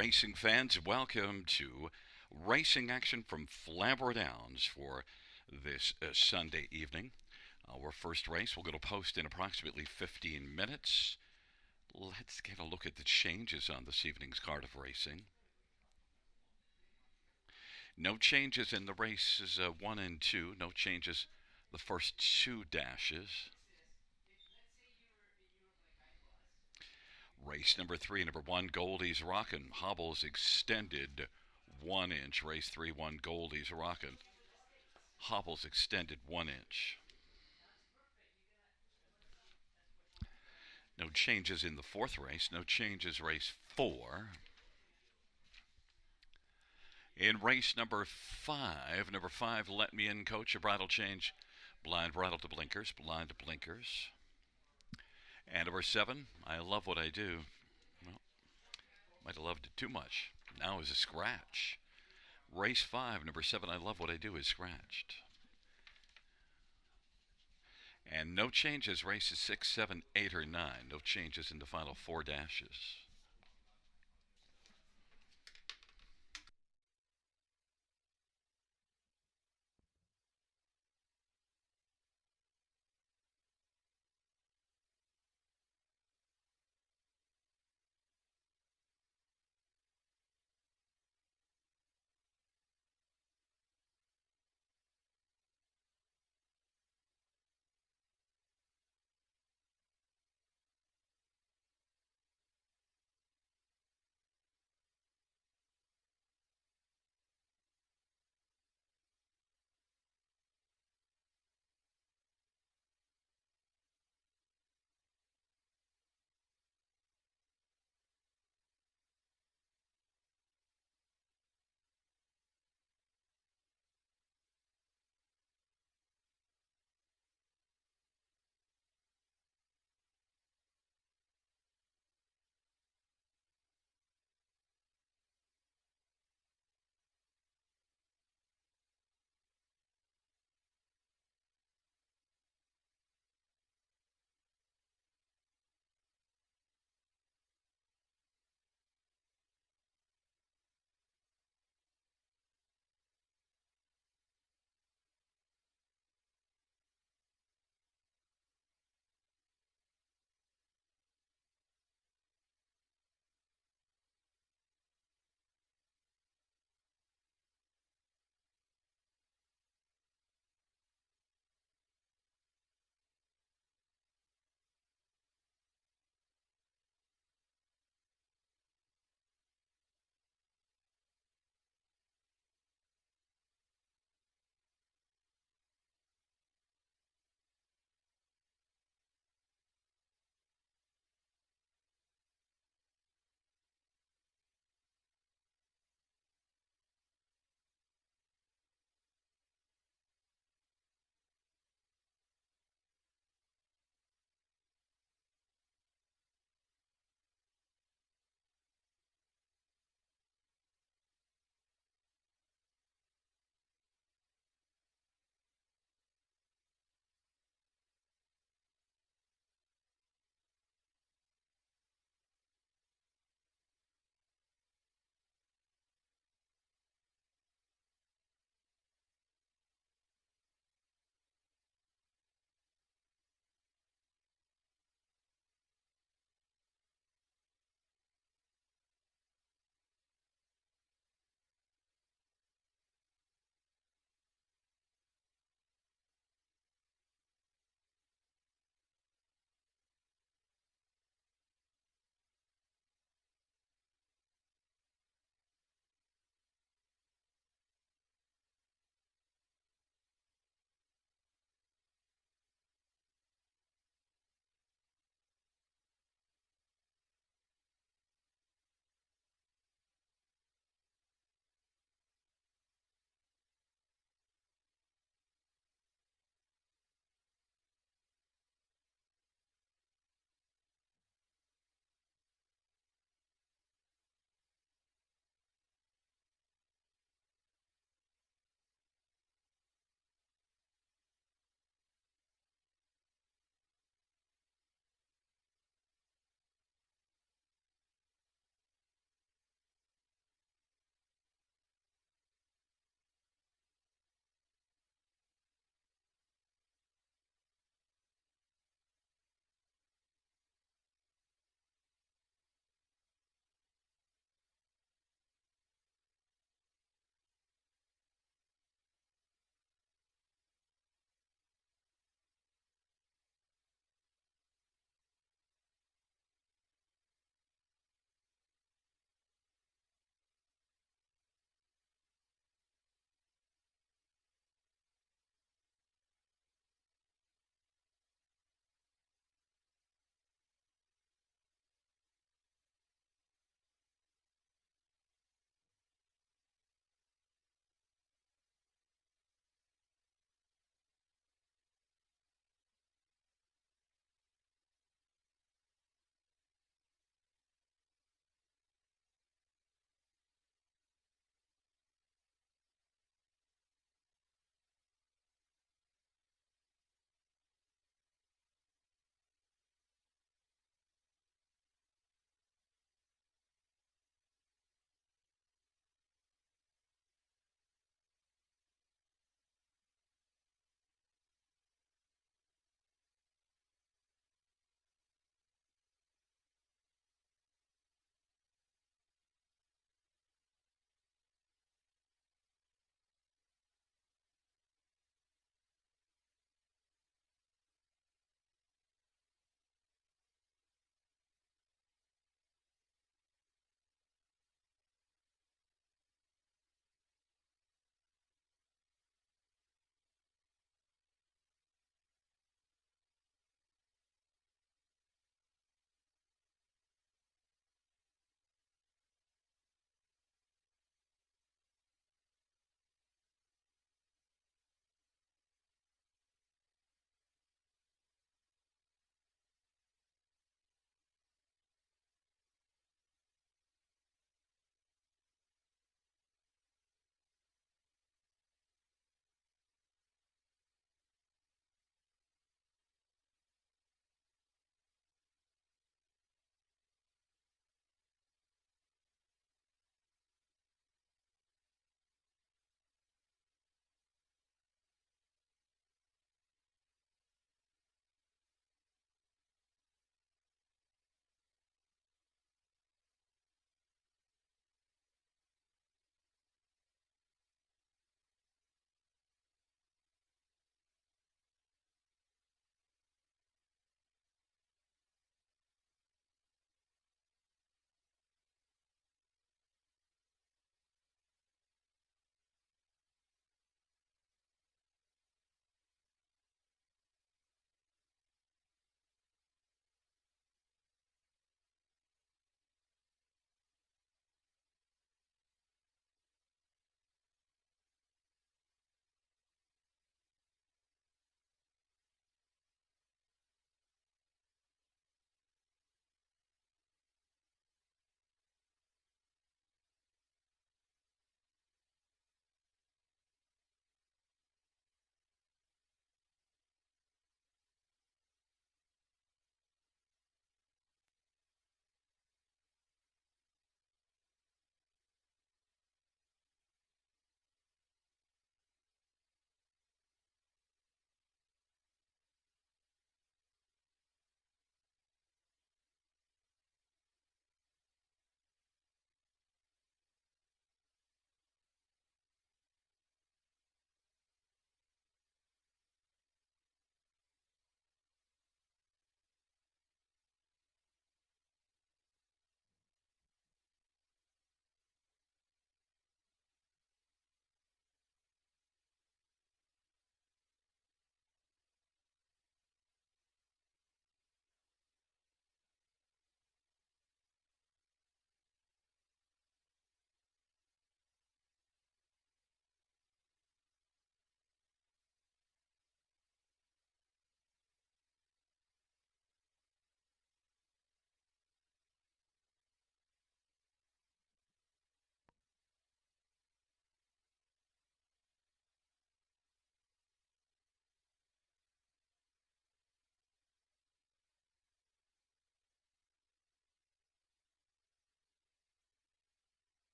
racing fans, welcome to racing action from Flamboro Downs for this Sunday evening. Our first race will go to post in approximately 15 minutes. Let's get a look at the changes on this evening's card of racing. No changes in the races 1 and 2. No changes the first two dashes. Race number 3, number 1, Goldie's Rockin'. Hobbles extended 1 inch. Race 3, 1, Goldie's Rockin'. Hobbles extended 1 inch. No changes in the fourth race. No changes race 4. In race number 5, Let Me In Coach, a bridle change. Blind bridle to blinkers, blind to blinkers. And number 7, I Love What I Do. Well, might have loved it too much. Now is a scratch. Race 5, number 7, I Love What I Do is scratched. And no changes races 6, 7, 8, or 9. No changes in the final 4 dashes.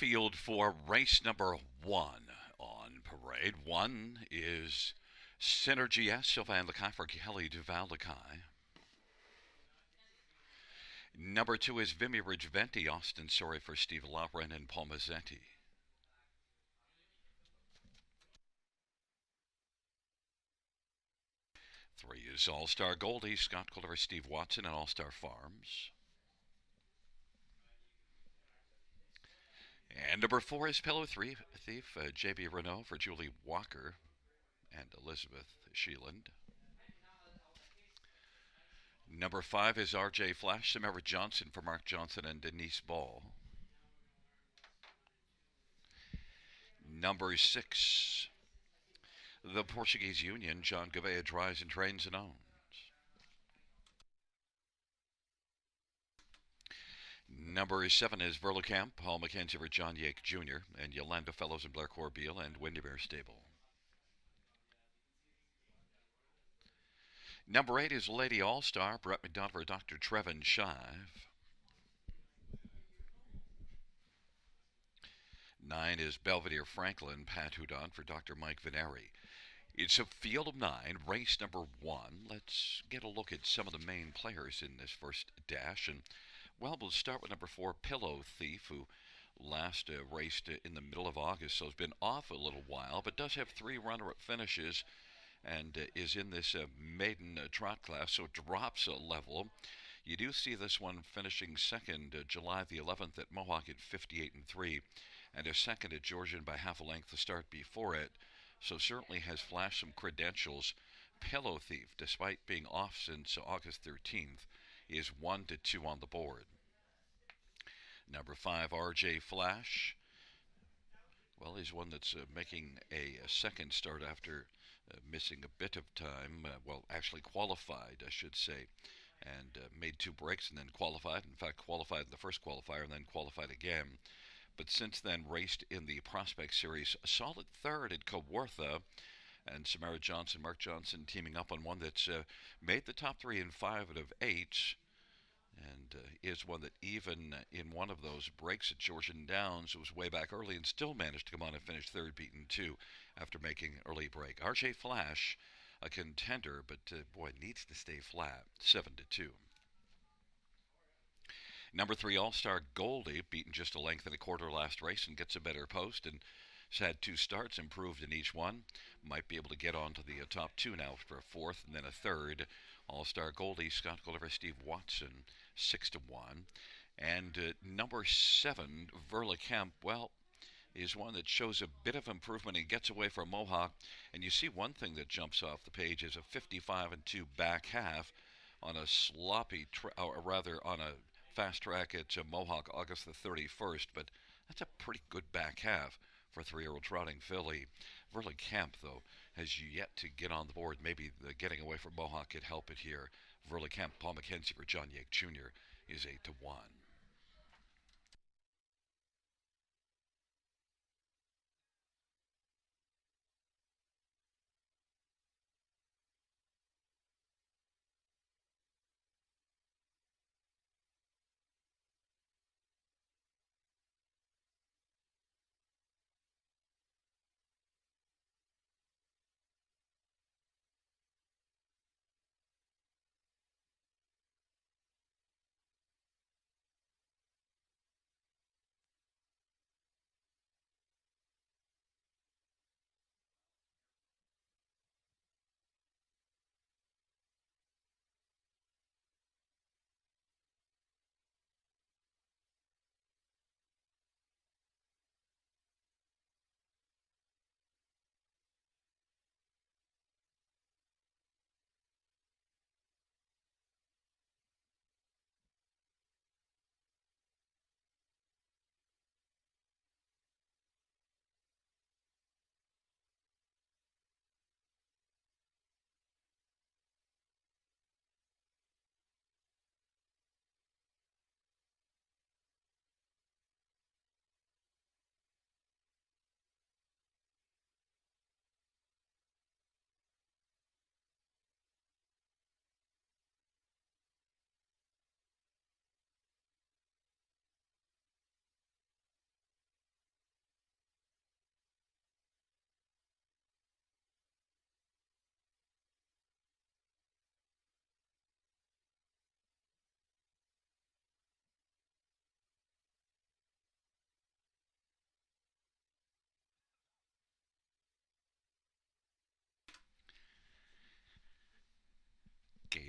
field for race number 1 on parade. 1 is Synergy S. Sylvain Lakai for Kelly Duval Lakai. Number 2 is Vimy Ridge Venti, Austin Sorry for Steve Lauren and Paul Mazzetti. 3 is All Star Goldie, Scott Culver, Steve Watson, and All Star Farms. And number 4 is Pillow Thief, J.B. Renault for Julie Walker and Elizabeth Sheeland. Number 5 is R.J. Flash, Samara Johnson for Mark Johnson and Denise Ball. Number 6, the Portuguese Union, John Gouveia drives and trains and owns. Number 7 is Verlicamp, Paul McKenzie for John Yake Jr. and Yolanda Fellows and Blair Corbeil and Windermere Stable. Number 8 is Lady All-Star, Brett McDonald for Dr. Trevin Shive. 9 is Belvedere Franklin, Pat Houdon for Dr. Mike Veneri. It's a field of 9, race number 1. Let's get a look at some of the main players in this first dash. And, well, we'll start with number 4, Pillow Thief, who last raced in the middle of August, so has been off a little while, but does have 3 runner-up finishes and is in this maiden trot class, so drops a level. You do see this one finishing second July the 11th at Mohawk at 58-3, and a second at Georgian by half a length the start before it. So certainly has flashed some credentials. Pillow Thief, despite being off since August 13th, is 1-2 on the board. Number 5, RJ Flash. Well, he's one that's making a second start after missing a bit of time. Well, actually qualified, I should say, and made 2 breaks and then qualified. In fact, qualified in the first qualifier and then qualified again. But since then raced in the Prospect Series, a solid third at Kawartha, and Samara Johnson, Mark Johnson teaming up on one that's made the top 3 in 5 out of 8, and is one that even in one of those breaks at Georgian Downs was way back early and still managed to come on and finish third, beaten 2 after making an early break. RJ Flash, a contender, but boy, needs to stay flat, 7-2. Number 3, All-Star Goldie, beaten just a length and a quarter last race and gets a better post and has had 2 starts, improved in each one. Might be able to get on to the top 2 now for a fourth and then a third. All-Star Goldie, Scott Gulliver, Steve Watson, 6-1. And number 7, Verlicamp, well, is one that shows a bit of improvement and gets away from Mohawk. And you see one thing that jumps off the page is a 55-2 back half on a sloppy, or rather on a fast track at Mohawk August the 31st, but that's a pretty good back half for 3-year-old trotting filly. Verlicamp, though, has yet to get on the board. Maybe the getting away from Mohawk could help it here. Verlicamp, Paul McKenzie for John Yake Jr. is 8-1.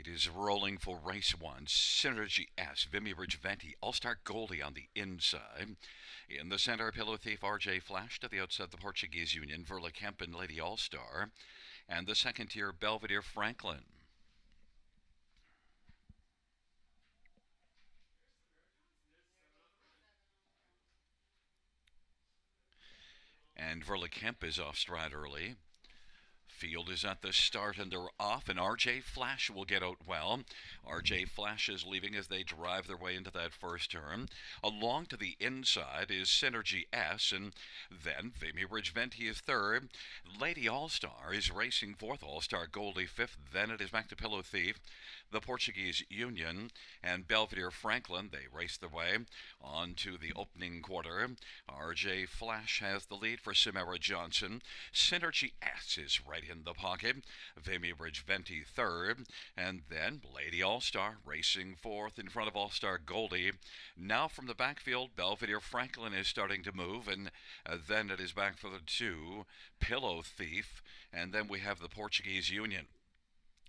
is rolling for race one. Synergy S, Vimy Ridge Venti, All-Star Goldie on the inside. In the center, Pillow Thief RJ Flash. To the outside, the Portuguese Union, Verla and Lady All-Star. And the second tier, Belvedere Franklin. And Verla is off stride early. Field is at the start and they're off, and RJ Flash will get out well. RJ Flash is leaving as they drive their way into that first turn. Along to the inside is Synergy S, and then Vimy Ridge Venti is third. Lady All-Star is racing fourth, All-Star Goldie fifth. Then it is back to Pillow Thief, the Portuguese Union, and Belvedere Franklin. They race their way on to the opening quarter. RJ Flash has the lead for Samara Johnson. Synergy S is right in the pocket. Vimy Ridge Venti third, and then Lady All-Star racing fourth in front of All-Star Goldie. Now from the backfield, Belvedere Franklin is starting to move, and then it is back for the two, Pillow Thief, and then we have the Portuguese Union.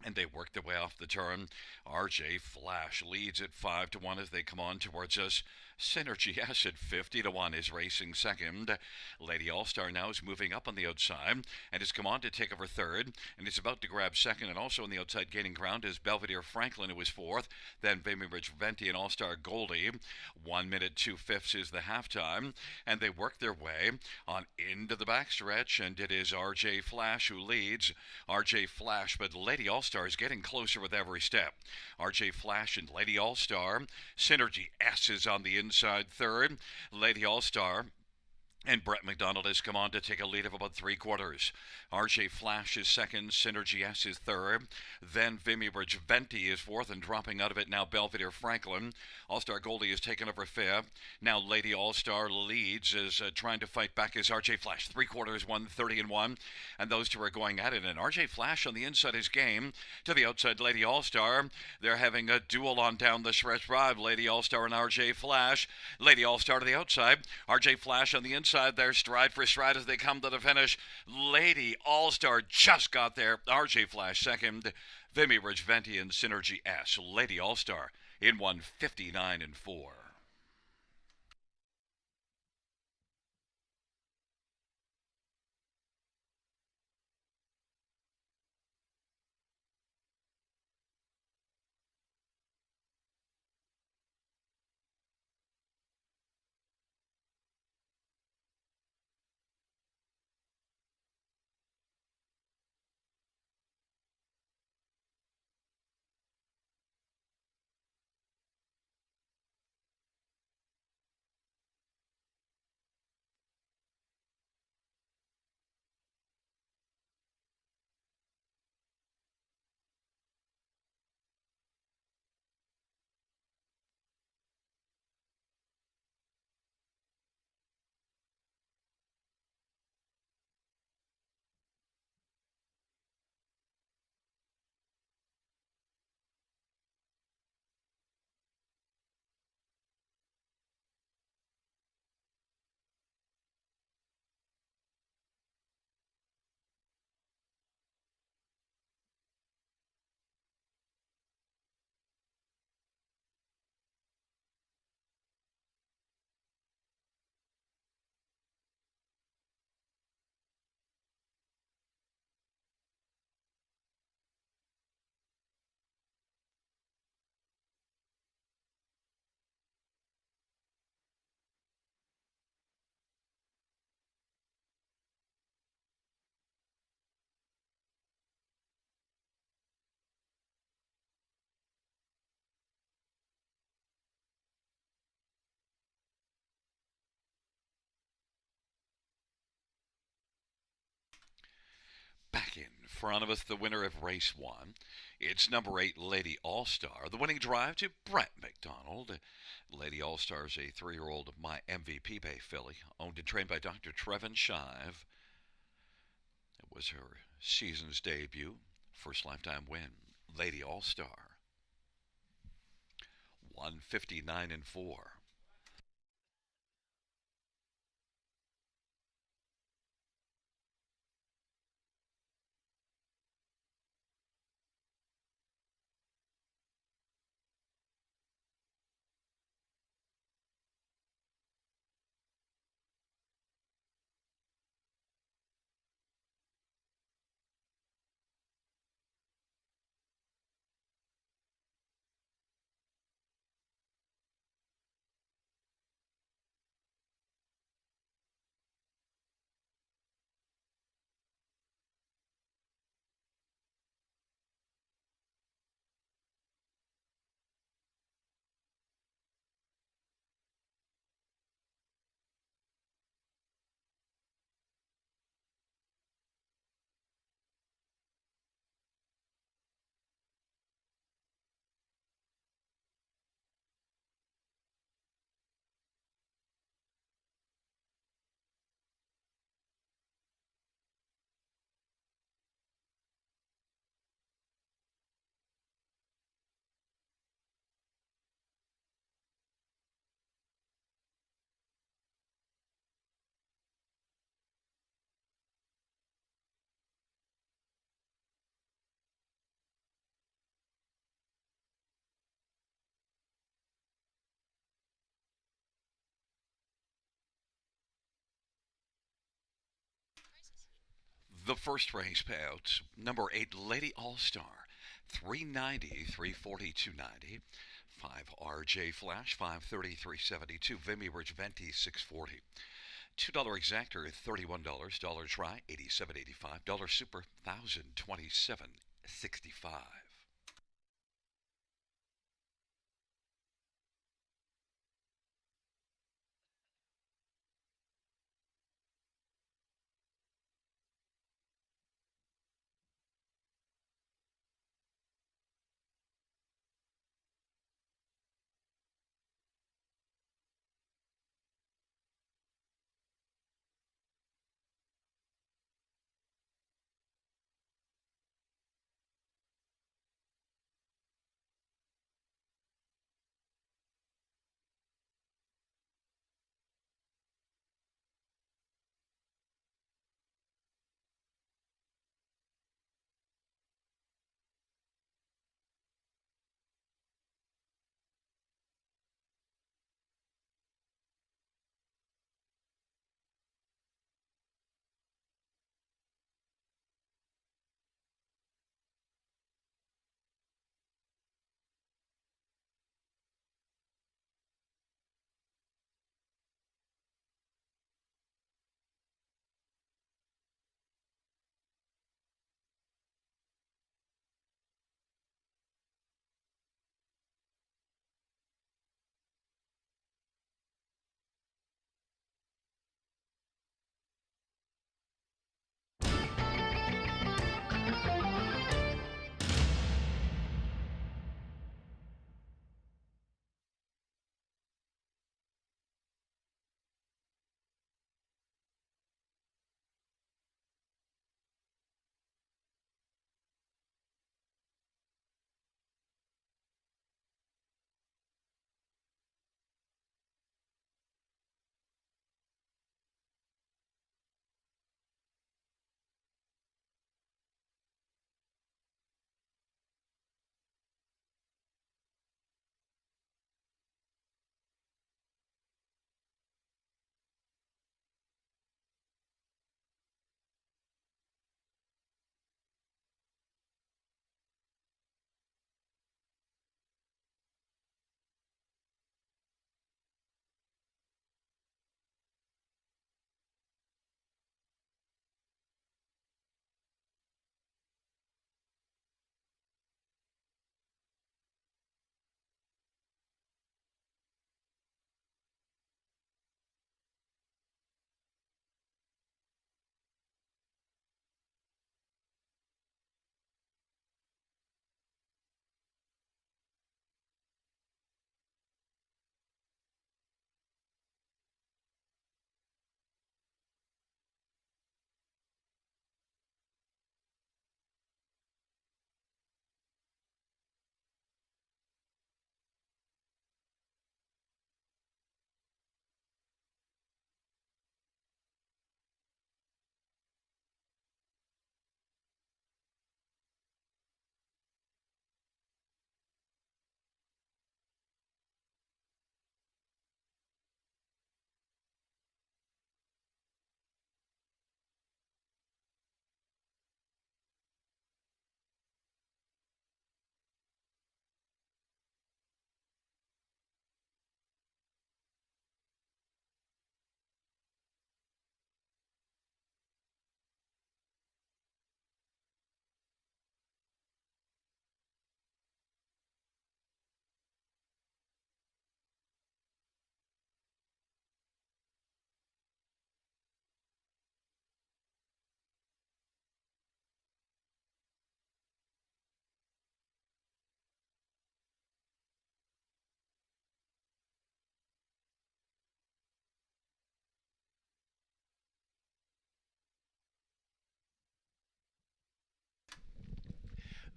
And they work their way off the turn. RJ Flash leads at 5-1 as they come on towards us. Synergy S at 50-1 is racing second. Lady All-Star now is moving up on the outside and has come on to take over third and is about to grab second, and also on the outside gaining ground is Belvedere Franklin, who is fourth. Then Vimy Ridge Venti and All-Star Goldie. 1 minute 2/5 is the halftime, and they work their way on into the backstretch, and it is RJ Flash who leads. RJ Flash, but Lady All-Star is getting closer with every step. RJ Flash and Lady All-Star. Synergy S is on the inside third. Lady All-Star and Brett McDonald has come on to take a lead of about 3/4. RJ Flash is second, Synergy S is third. Then Vimy Ridge Venti is fourth, and dropping out of it now Belvedere Franklin. All-Star Goldie is taken over fifth. Now Lady All-Star leads, is trying to fight back as RJ Flash. 3/4, 1:30-1, and those two are going at it. And RJ Flash on the inside is game. To the outside, Lady All-Star. They're having a duel on down the stretch drive. Lady All-Star and RJ Flash. Lady All-Star to the outside. RJ Flash on the inside. There, stride for stride as they come to the finish. Lady All-Star just got there. RJ Flash second. Vimy Ridge Venti and Synergy S. Lady All-Star in 1:59-4. Back in front of us, the winner of race one. It's number 8, Lady All-Star. The winning drive to Brett McDonald. Lady All-Star is a 3-year-old My MVP Bay filly, owned and trained by Dr. Trevin Shive. It was her season's debut, first lifetime win. Lady All-Star, 1:59-4. The first race payouts number 8 Lady All Star 390, 340, 290. 5 RJ Flash 530, 372. Vimy Ridge Venti 640. $2 exactor $31. Dollar try 87.85. Dollar super 1027.65.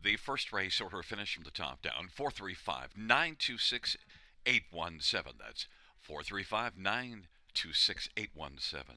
The first race order finished from the top down 435 926 817. That's 435 926 817.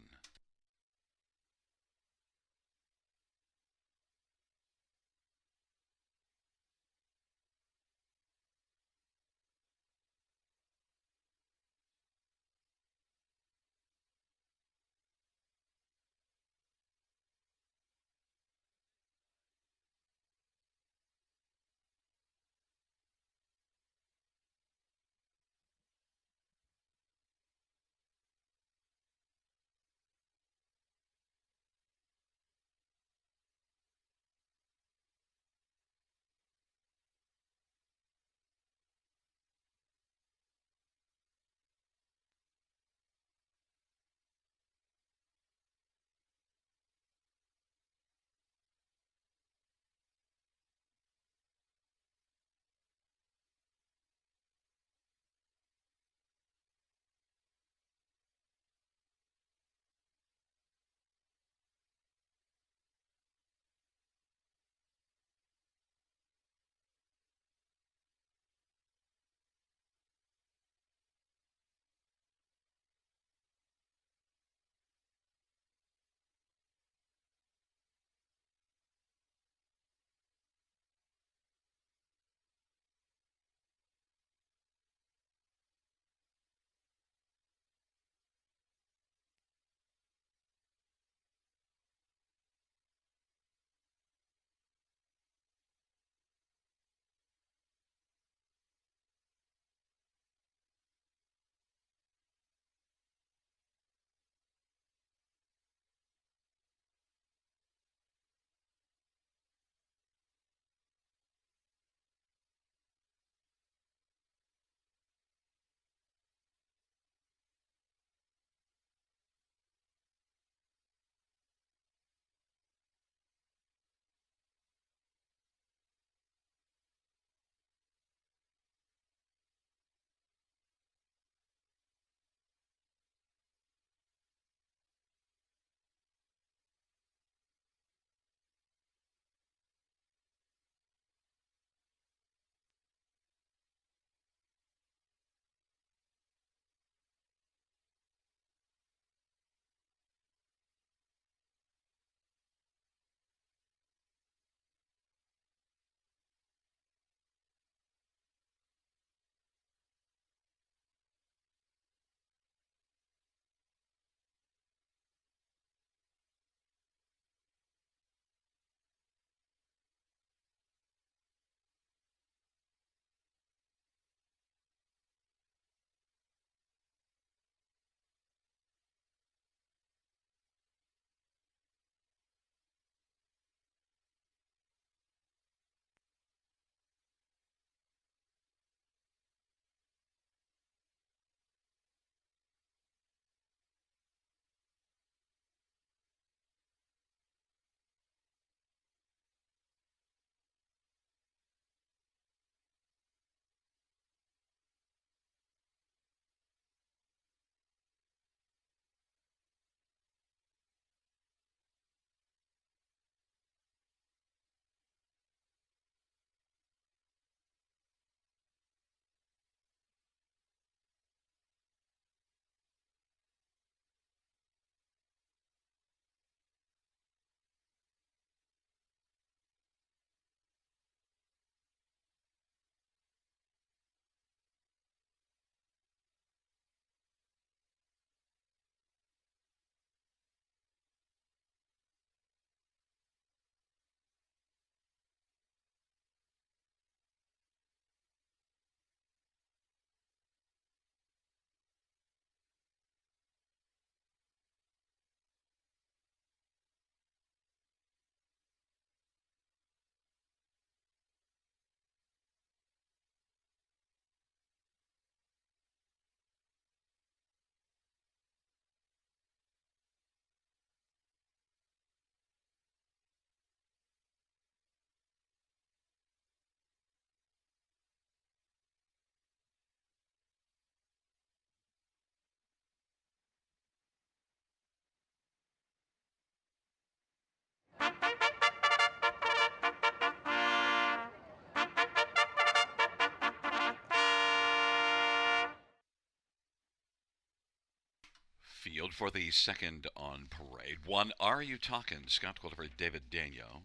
field for the second on parade. One, Are You Talkin'? Scott Quilliver, David Daniel.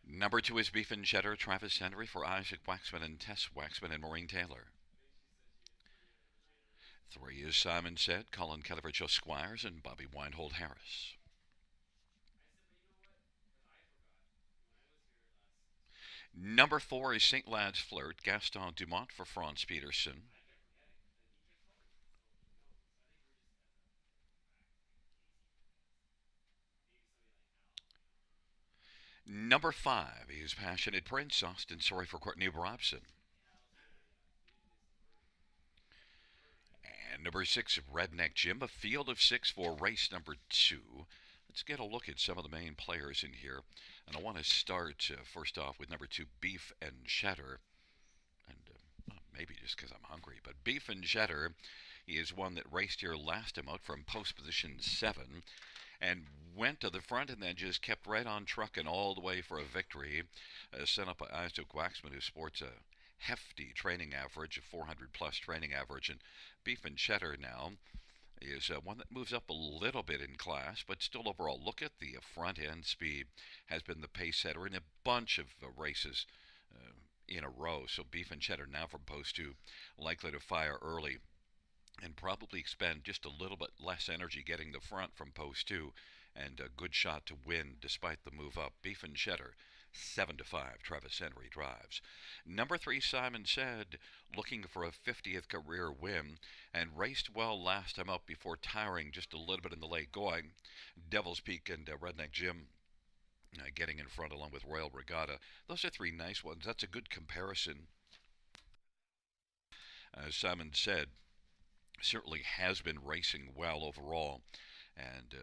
Number two is Beef and Cheddar, Travis Henry for Isaac Waxman and Tess Waxman and Maureen Taylor. Three is Simon Said, Colin Kellever, Joe Squires, and Bobby Weinhold Harris. Number four is St. Lad's Flirt, Gaston Dumont for Franz Peterson. Number five is Passionate Prince, Austin Sorry for Courtney Robson. And number six, Redneck Jim, a field of six for race number two. Let's get a look at some of the main players in here. And I want to start first off with number two, Beef and Cheddar. And maybe just because I'm hungry, but Beef and Cheddar, he is one that raced here last time out from post position 7 and went to the front and then just kept right on trucking all the way for a victory. Sent up by Isaac Waxman, who sports a hefty training average, a 400 plus training average. And Beef and Cheddar now is one that moves up a little bit in class, but still overall, look at the front end speed. Has been the pace setter in a bunch of races in a row. So Beef and Cheddar now from post 2, likely to fire early and probably expend just a little bit less energy getting the front from post 2, and a good shot to win despite the move up. Beef and Cheddar, 7 to 5. Travis Henry drives. Number 3, Simon Said, looking for a 50th career win and raced well last time up before tiring just a little bit in the late going. Devil's Peak and Redneck Jim getting in front along with Royal Regatta. Those are three nice ones. That's a good comparison. As Simon Said, certainly has been racing well overall, and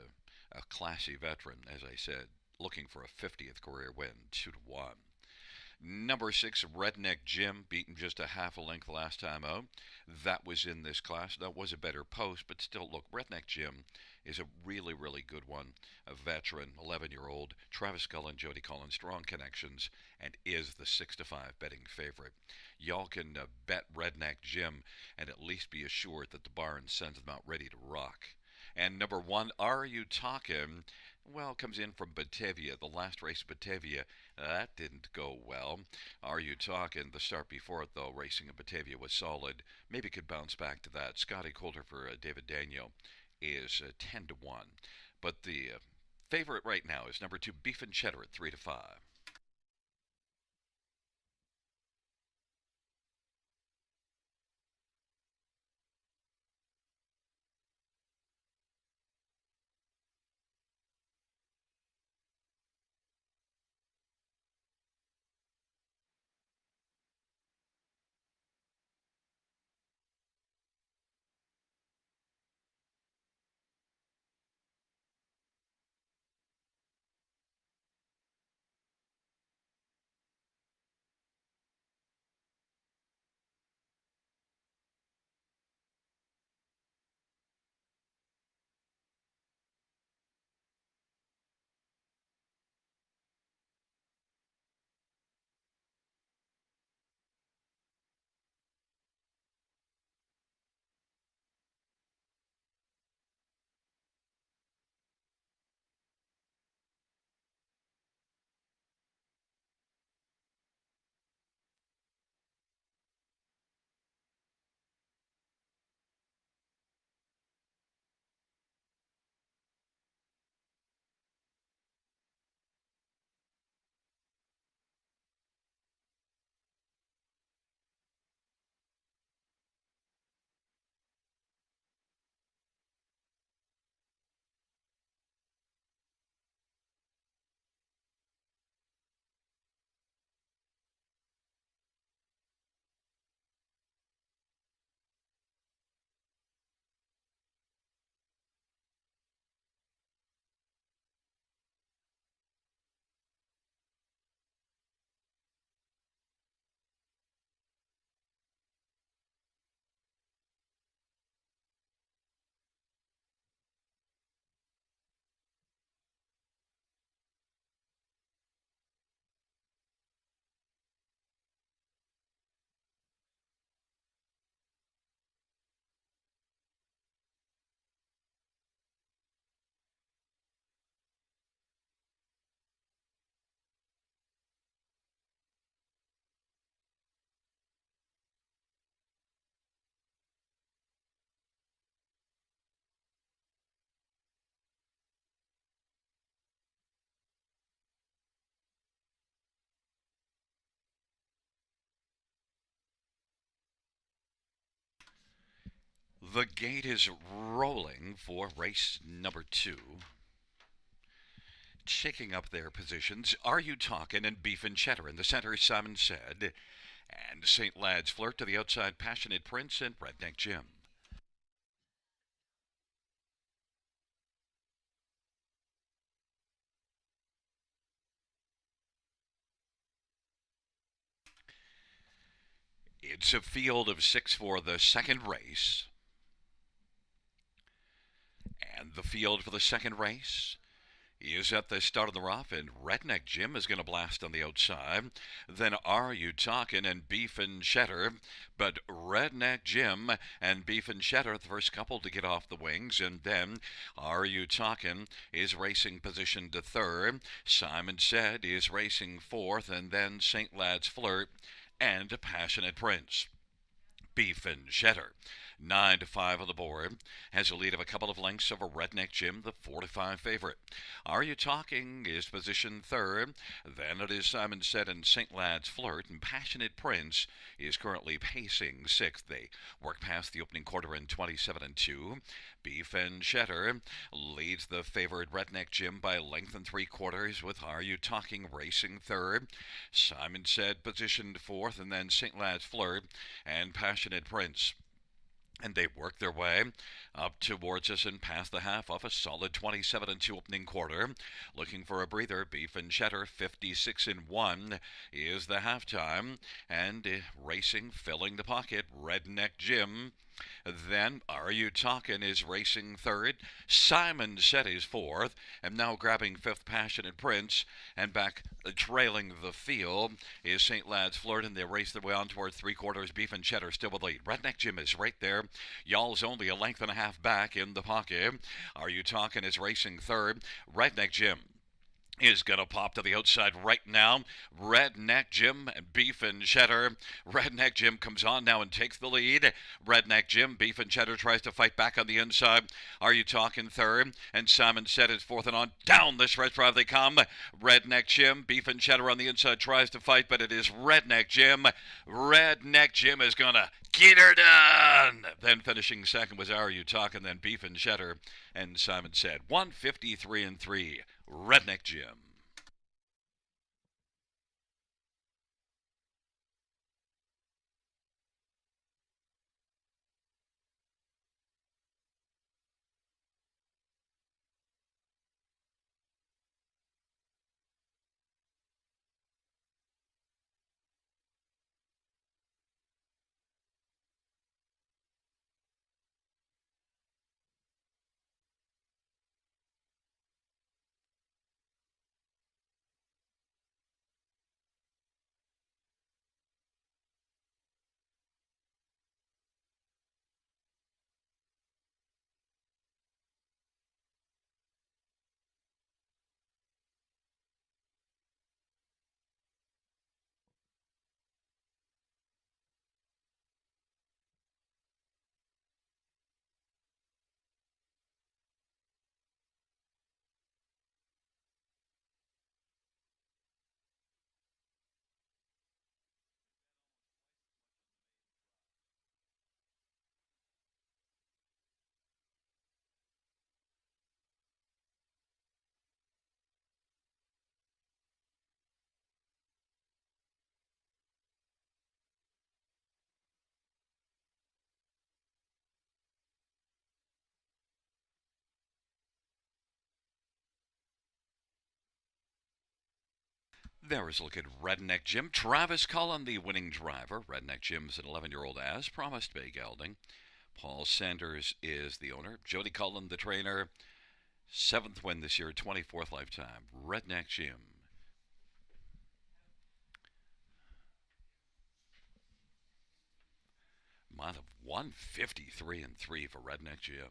a classy veteran, as I said, looking for a 50th career win, 2 to 1. Number 6, Redneck Jim, beaten just a half a length last time out. That was in this class. That was a better post, but still, look, Redneck Jim is a really, really good one. A veteran, 11-year-old. Travis Gull and Jody Collins, strong connections, and is the 6 to 5 betting favorite. Y'all can bet Redneck Jim and at least be assured that the barn sends them out ready to rock. And number 1, Are You Talkin'? Well, comes in from Batavia. The last race, Batavia, that didn't go well. Are You Talkin'? The start before it, though, racing in Batavia was solid. Maybe could bounce back to that. Scotty Coulter for David Daniel is 10 to 1. But the favorite right now is number 2, Beef and Cheddar at 3 to 5. The gate is rolling for race number 2. Shaking up their positions, Are You Talkin' and Beef and Cheddar in the center, Simon Said, and St. Lad's Flirt to the outside, Passionate Prince and Redneck Jim. It's a field of 6 for the second race. And the field for the second race is at the start of the rough, and Redneck Jim is going to blast on the outside. Then Are You Talkin' and Beef and Cheddar, but Redneck Jim and Beef and Cheddar, the first couple to get off the wings, and then Are You Talkin' is racing position to third. Simon Said is racing fourth, and then St. Lad's Flirt and Passionate Prince. Beef and Cheddar, 9 to 5 on the board, has a lead of a couple of lengths over Redneck Jim, the 4 to 5 favorite. Are You Talking is positioned third. Then it is Simon Said and St. Lad's Flirt, and Passionate Prince is currently pacing sixth. They work past the opening quarter in 27 and 2. Beef and Cheddar leads the favored Redneck Jim by length and 3/4, with Are You Talking racing third. Simon Said positioned fourth, and then St. Lad's Flirt and Passionate Prince. And they work their way up towards us and past the half off a solid 27 and 2 opening quarter. Looking for a breather, Beef and Cheddar 56 and 1 is the halftime, and racing, filling the pocket, Redneck Jim. Then Are You Talkin' is racing third. Simon Said is fourth, and now grabbing fifth, Passionate Prince, and back trailing the field is St. Lad's Flirt, and they race their way on towards 3/4. Beef and Cheddar still with lead. Redneck Jim is right there. Y'all's only a length and a half back in the pocket. Are You Talkin' is racing third. Redneck Jim is going to pop to the outside right now. Redneck Jim and Beef and Cheddar. Redneck Jim comes on now and takes the lead. Redneck Jim, Beef and Cheddar tries to fight back on the inside. Are You Talking third? And Simon Said is fourth, and on. Down the stretch drive they come. Redneck Jim, Beef and Cheddar on the inside tries to fight, but it is Redneck Jim. Redneck Jim is going to get her done. Then finishing second was Are You Talking? Then Beef and Cheddar and Simon Said. 153 and 3. Redneck Jim. There is a look at Redneck Jim. Travis Cullen, the winning driver. Redneck Jim's an 11-year-old as promised by gelding. Paul Sanders is the owner. Jody Cullen, the trainer. 7th win this year, 24th lifetime. Redneck Jim. Month of 153 and 3 for Redneck Jim.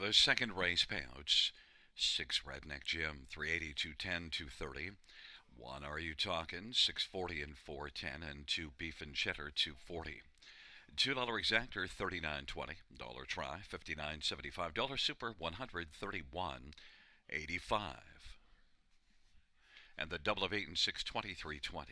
the second race payouts: 6 Redneck Jim, 380, 210, 230. 1 Are You Talking, 640 and 410, and 2 Beef and Cheddar, 240. $2 exactor, 39.20. Dollar try, 59.75. Dollar super, 131.85. And the double of 8 and 6, 23.20.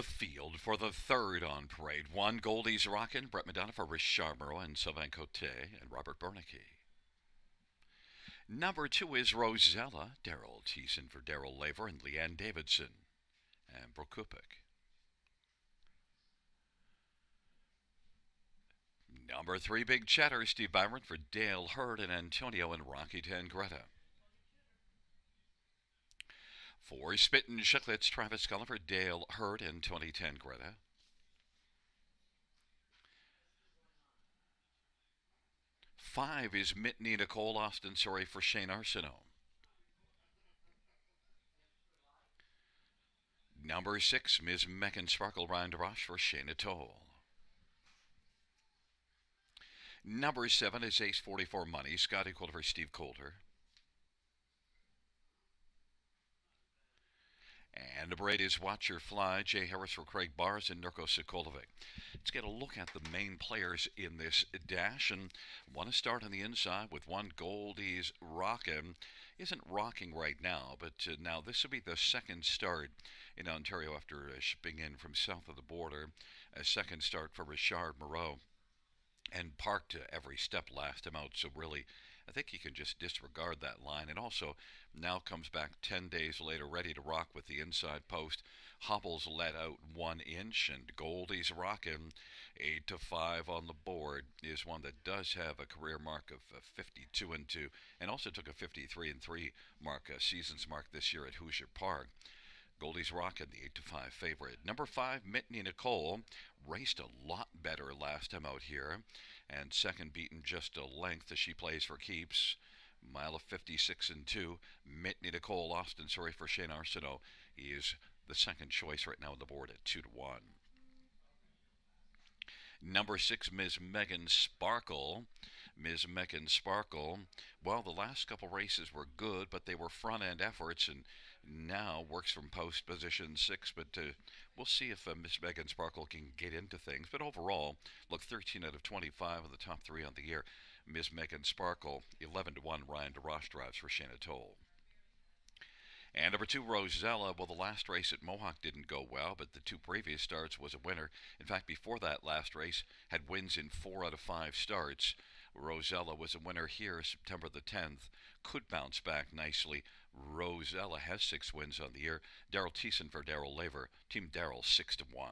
the field for the third on parade. One, Goldie's Rockin', Brett Madonna for Richard Moreau and Sylvain Cote and Robert Bernanke. Number 2 is Rosella, Daryl Thiessen for Daryl Laver and Leanne Davidson and Brooke Kupik. Number 3, Big Cheddar, Steve Byron for Dale Hurd and Antonio and Rocky Tangretta. 4, Spittin' Chicklets, Travis Cullen for Dale Hurd and Tony Tangretta. 5 is Mitney Nicole Austin, sorry for Shane Arsenault. Number 6, Ms. Megan Sparkle, Ryan DeRoche for Shayna Toll. Number 7 is Ace 44 Money, Scotty Coulter for Steve Coulter. And number 8 is Watch Your Fly, Jay Harris for Craig Bars and Nurko Sokolovic. Let's get a look at the main players in this dash, and want to start on the inside with one, Goldie's Rockin'. Isn't rocking right now, but now this will be the second start in Ontario after shipping in from south of the border. A second start for Richard Moreau, and parked every step last time out, so really I think you can just disregard that line. And also now comes back 10 days later ready to rock with the inside post. Hobbles let out 1 inch, and Goldie's Rockin', 8 to 5 on the board, is one that does have a career mark of 52-2, and also took a 53-3 mark, a season's mark this year at Hoosier Park. Goldie's Rockin', the 8 to 5 favorite. Number 5, Mitney Nicole, raced a lot better last time out here, and second beaten just a length as she plays for keeps. Mile of 56-2. Mitney Nicole Austin, sorry for Shane Arsenault, is the second choice right now on the board at 2 to 1. Number 6, Ms. Megan Sparkle. Ms. Megan Sparkle, well, the last couple races were good, but they were front-end efforts, and now works from post position 6, but we'll see if Miss Megan Sparkle can get into things. But overall, look, 13 out of 25 of the top 3 on the year. Miss Megan Sparkle, 11 to 1, Ryan DeRoche drives for Shayna Toll. And number 2, Rosella. Well, the last race at Mohawk didn't go well, but the 2 previous starts was a winner. In fact, before that last race, had wins in 4 out of 5 starts. Rosella was a winner here September the 10th. Could bounce back nicely. Rosella has 6 wins on the year. Daryl Thiessen for Daryl Laver. Team Daryl 6 to 1.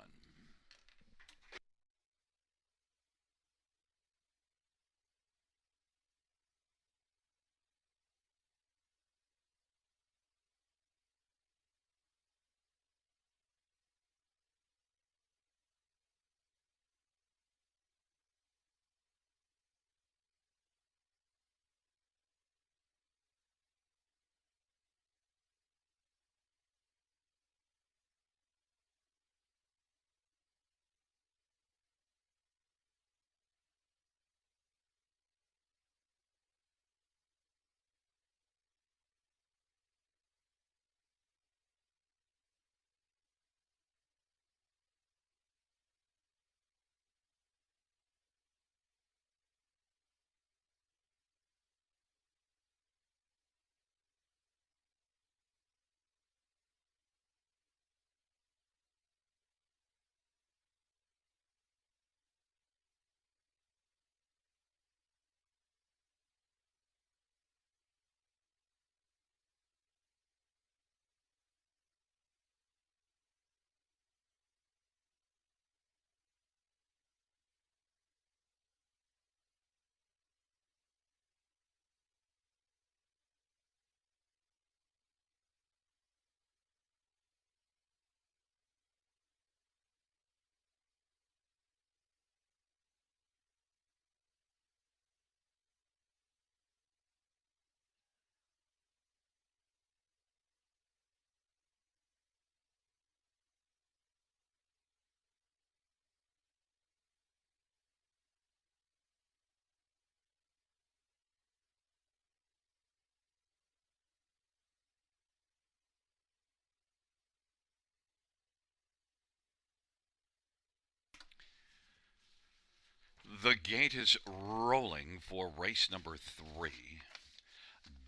The gate is rolling for race number 3.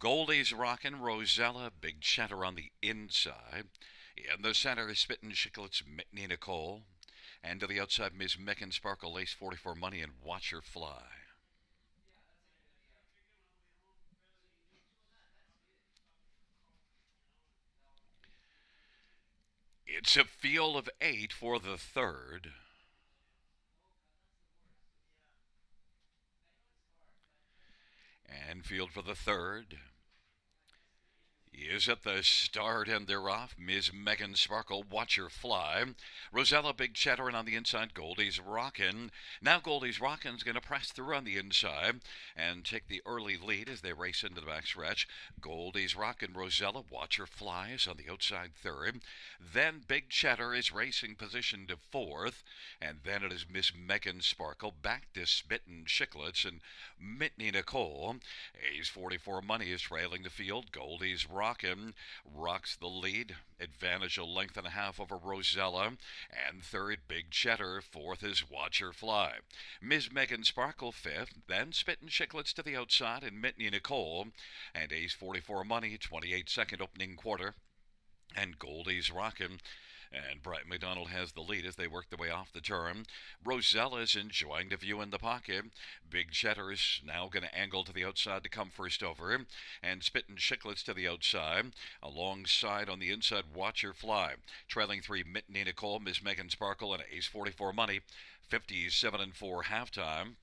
Goldie's Rockin', Rosella, Big Cheddar on the inside. In the center is Spittin' Chicklets, Nina Cole. And to the outside, Ms. Megan Sparkle, Lace 44 Money, and Watch Her Fly. It's a field of 8 for the third. And field for the third is at the start, and they're off. Ms. Megan Sparkle, Watch Her Fly. Rosella, Big Cheddar, and on the inside, Goldie's Rockin'. Now Goldie's Rockin's going to press through on the inside and take the early lead as they race into the backstretch. Goldie's Rockin', Rosella, Watch Her Fly is on the outside third. Then Big Cheddar is racing position to fourth, and then it is Miss Megan Sparkle back to Spittin' Chicklets and Mitney Nicole. A's 44 Money is trailing the field. Goldie's Rockin' rocks the lead. Advantage a length and a half over Rosella. And third, Big Cheddar. Fourth is Watch Her Fly. Ms. Megan Sparkle fifth. Then Spittin' Chicklets to the outside and Mitney Nicole. And A's 44 Money, 28-second opening quarter. And Goldie's Rockin'. And Bright McDonald has the lead as they work their way off the turn. Rosella is enjoying the view in the pocket. Big Cheddar is now going to angle to the outside to come first over. And Spittin' Chicklets to the outside. Alongside on the inside, Watch Her Fly. Trailing three, Mitney Nicole, Miss Megan Sparkle, and Ace 44 Money. 57-4 halftime.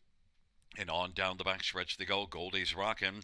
And on down the backstretch they go. Goldie's Rockin'.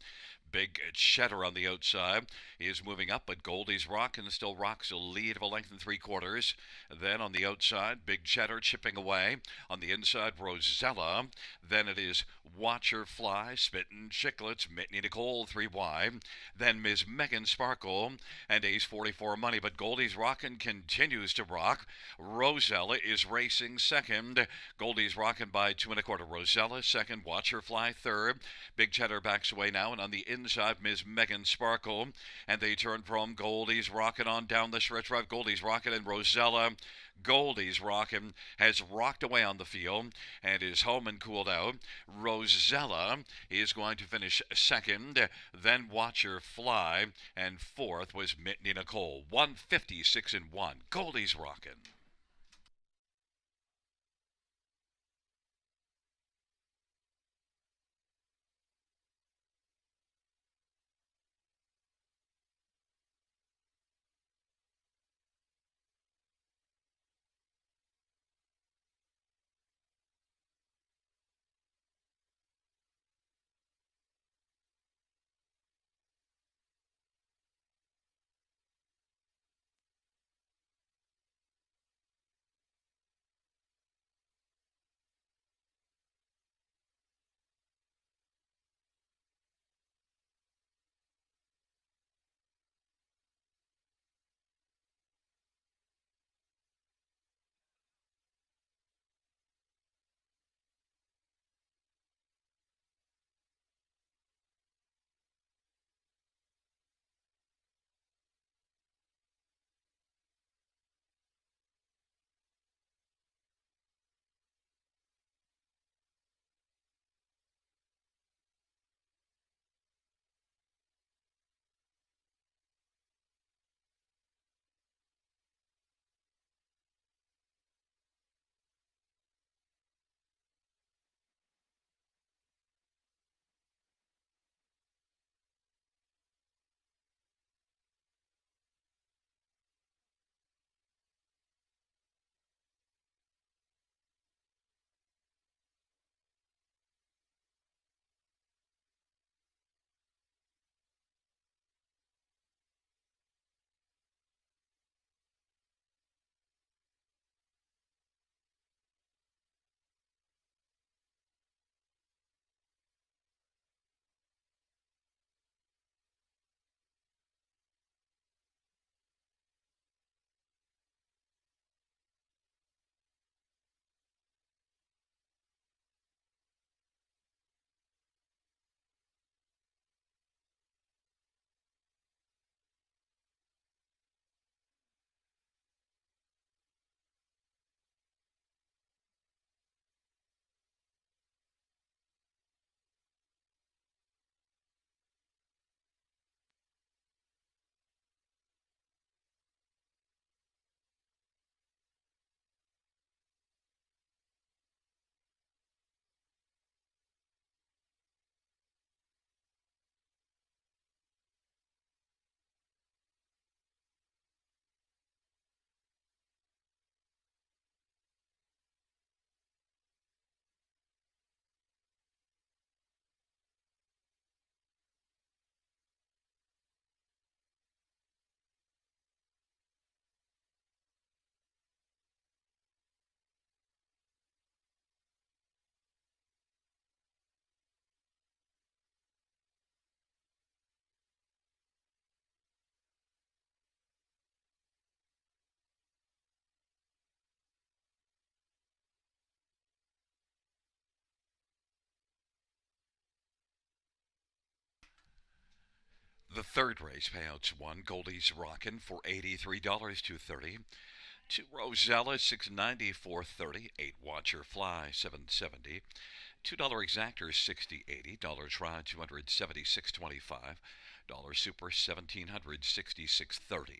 Big Cheddar on the outside is moving up, but Goldie's Rockin' still rocks a lead of a length and three quarters. Then on the outside, Big Cheddar chipping away. On the inside, Rosella. Then it is Watch Her Fly, Spittin' Chicklets, Mitney Nicole, 3 wide. Then Ms. Megan Sparkle and Ace 44 Money, but Goldie's Rockin' continues to rock. Rosella is racing second. Goldie's Rockin' by 2 1/4. Rosella second, Watch Her Fly third. Big Cheddar backs away now, and on the inside, Ms. Megan Sparkle. And they turn from Goldie's Rockin' on down the stretch drive. Goldie's Rockin' and Rosella. Goldie's Rockin' has rocked away on the field and is home and cooled out. Rosella is going to finish second. Then Watch Her Fly. And fourth was Mitney Nicole. 156-1. Goldie's Rockin'. The third race payouts one Goldie's Rockin' for $83 230. Two Rosella 694.30. Eight Watcher Fly 770. $2 Exactors 60.80. Dollar Try 276.25. Dollar Super 1766.30.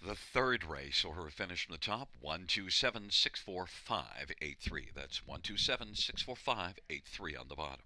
The third race order finish from the top 127,645,83. That's 127,645,83 on the bottom.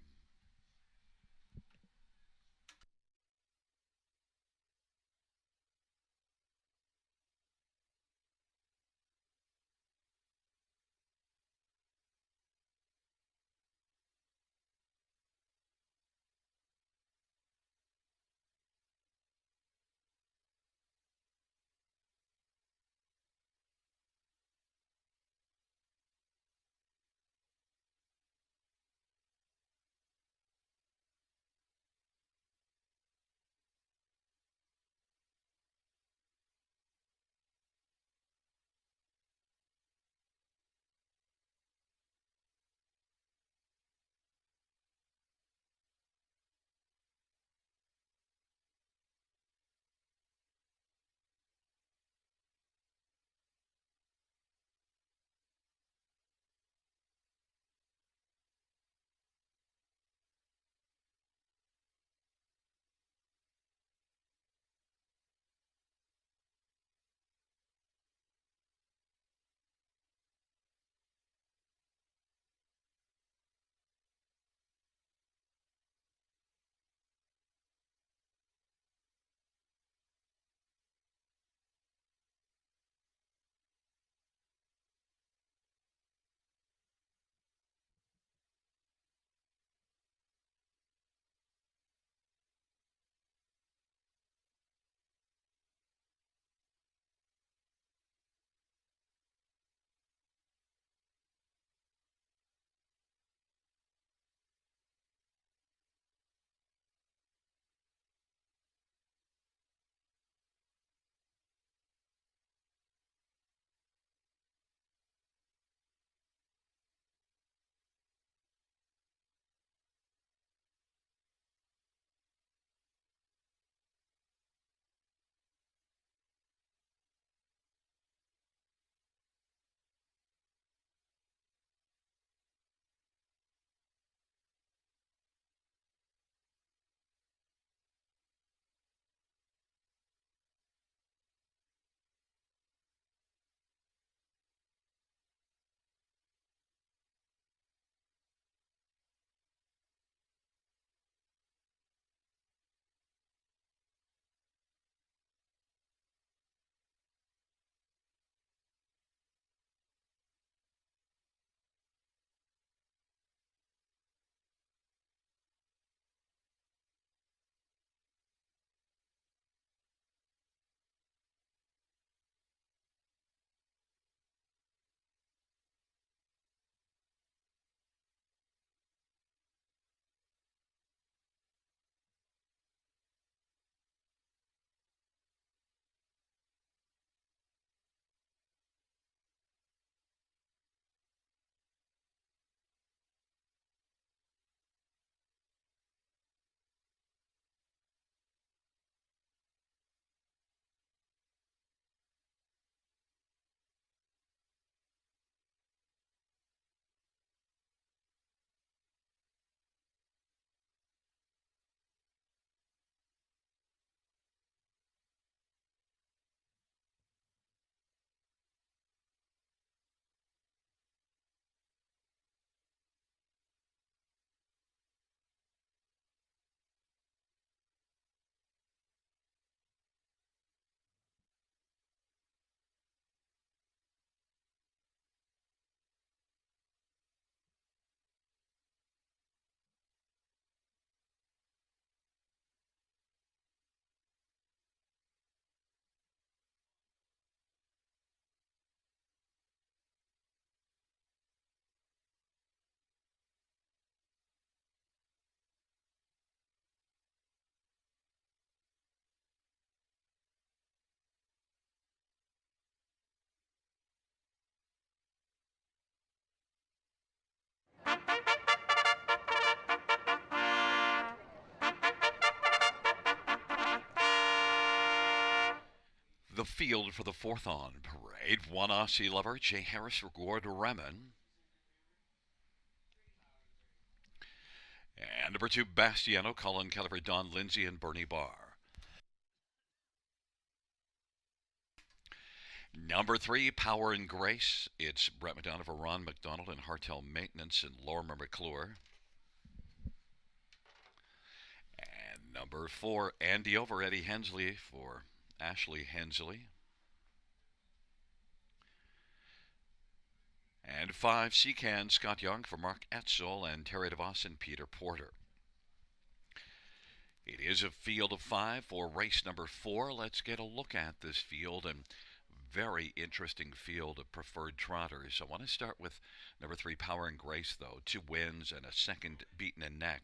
The field for the fourth on parade. One Aussie Lover, Jay Harris, Gord Remen. And number two, Bastiano, Colin Kelleher, Don Lindsay, and Bernie Barr. Number three, Power and Grace. It's Brett McDonough, Ron McDonald, and Hartel Maintenance, and Lorimer McClure. And number four, Andy Over, Eddie Hensley for Ashley Hensley. And five, Seacan, Scott Young for Mark Etzel and Terry DeVos and Peter Porter. It is a field of five for race number four. Let's get a look at this field, and very interesting field of preferred trotters. I want to start with number three, Power and Grace, though. 2 wins and a second beaten in neck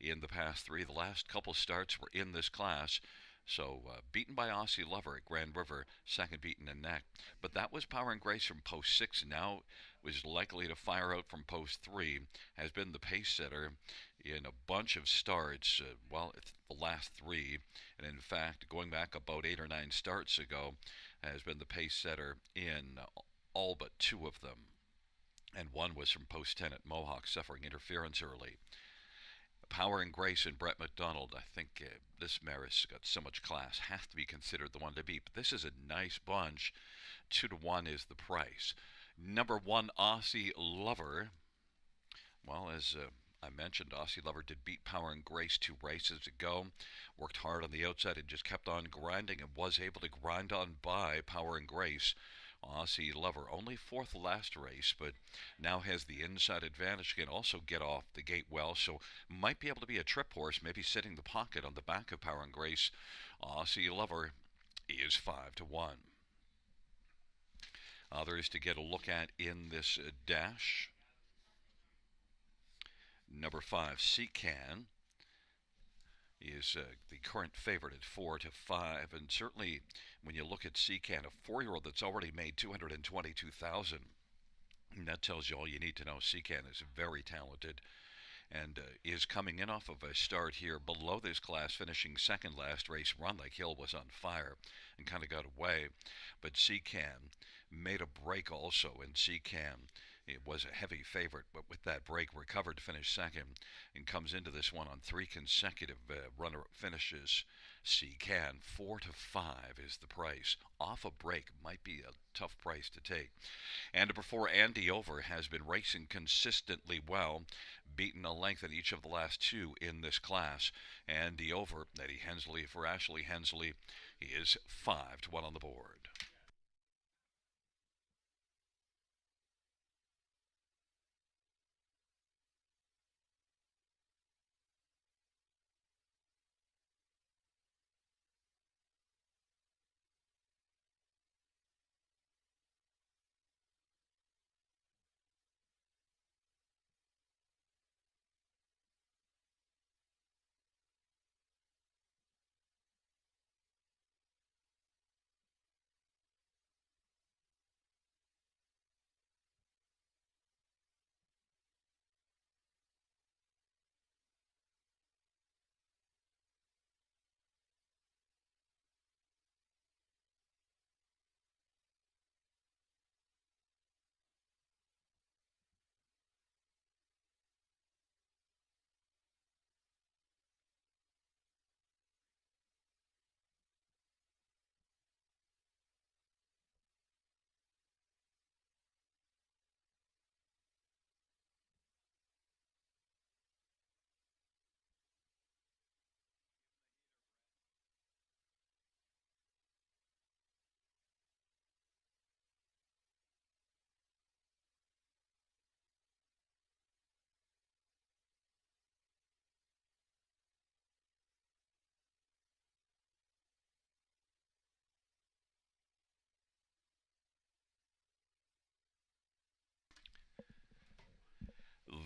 in the past three. The last couple starts were in this class. So beaten by Aussie Lover at Grand River, second beaten in neck. But that was Power and Grace from post 6. Now was likely to fire out from post 3. Has been the pace setter in a bunch of starts. It's the last 3. And in fact, going back about 8 or 9 starts ago, has been the pace setter in all but 2 of them. And one was from post 10 at Mohawk, suffering interference early. Power and Grace and Brett McDonald. I think this mare has got so much class, has to be considered the one to beat. But this is a nice bunch. 2-1 is the price. Number one, Aussie Lover. Well, as I mentioned, Aussie Lover did beat Power and Grace 2 races ago. Worked hard on the outside and just kept on grinding and was able to grind on by Power and Grace. Aussie Lover, only 4th last race, but now has the inside advantage. Can also get off the gate well, so might be able to be a trip horse, maybe sitting the pocket on the back of Power and Grace. Aussie Lover is 5-1. Others to get a look at in this dash. Number 5, Seacan, is the current favorite at 4-5, and certainly when you look at Seacan, a 4-year-old that's already made $222,000, that tells you all you need to know. Seacan is very talented and is coming in off of a start here below this class, finishing second last race. Run Like Hill was on fire and kind of got away, but Seacan made a break also, and Seacan, it was a heavy favorite, but with that break recovered to finish second and comes into this one on 3 consecutive runner-up finishes. Seacan, 4-5 is the price. Off a break might be a tough price to take. And number 4, Andy Over, has been racing consistently well, beaten a length in each of the last 2 in this class. Andy Over, Eddie Hensley for Ashley Hensley, is 5-1 on the board.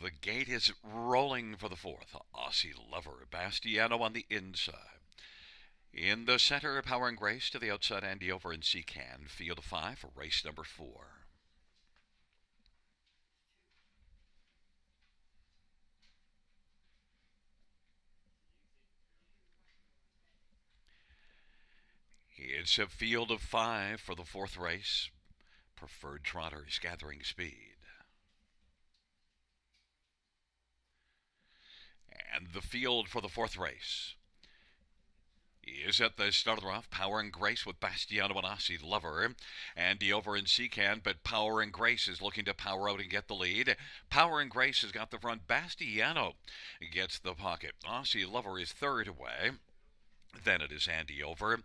The gate is rolling for the 4th. Aussie Lover, Bastiano on the inside. In the center, Power and Grace. To the outside, Andy Over and Seacan. Field of 5 for race number 4. It's a field of 5 for the 4th race. Preferred trotters gathering speed. And the field for the 4th race is at the start of the rough. Power and Grace with Bastiano and Aussie Lover. Andy over in Seacan, but Power and Grace is looking to power out and get the lead. Power and Grace has got the front. Bastiano gets the pocket. Aussie Lover is third away. Then it is Andy over,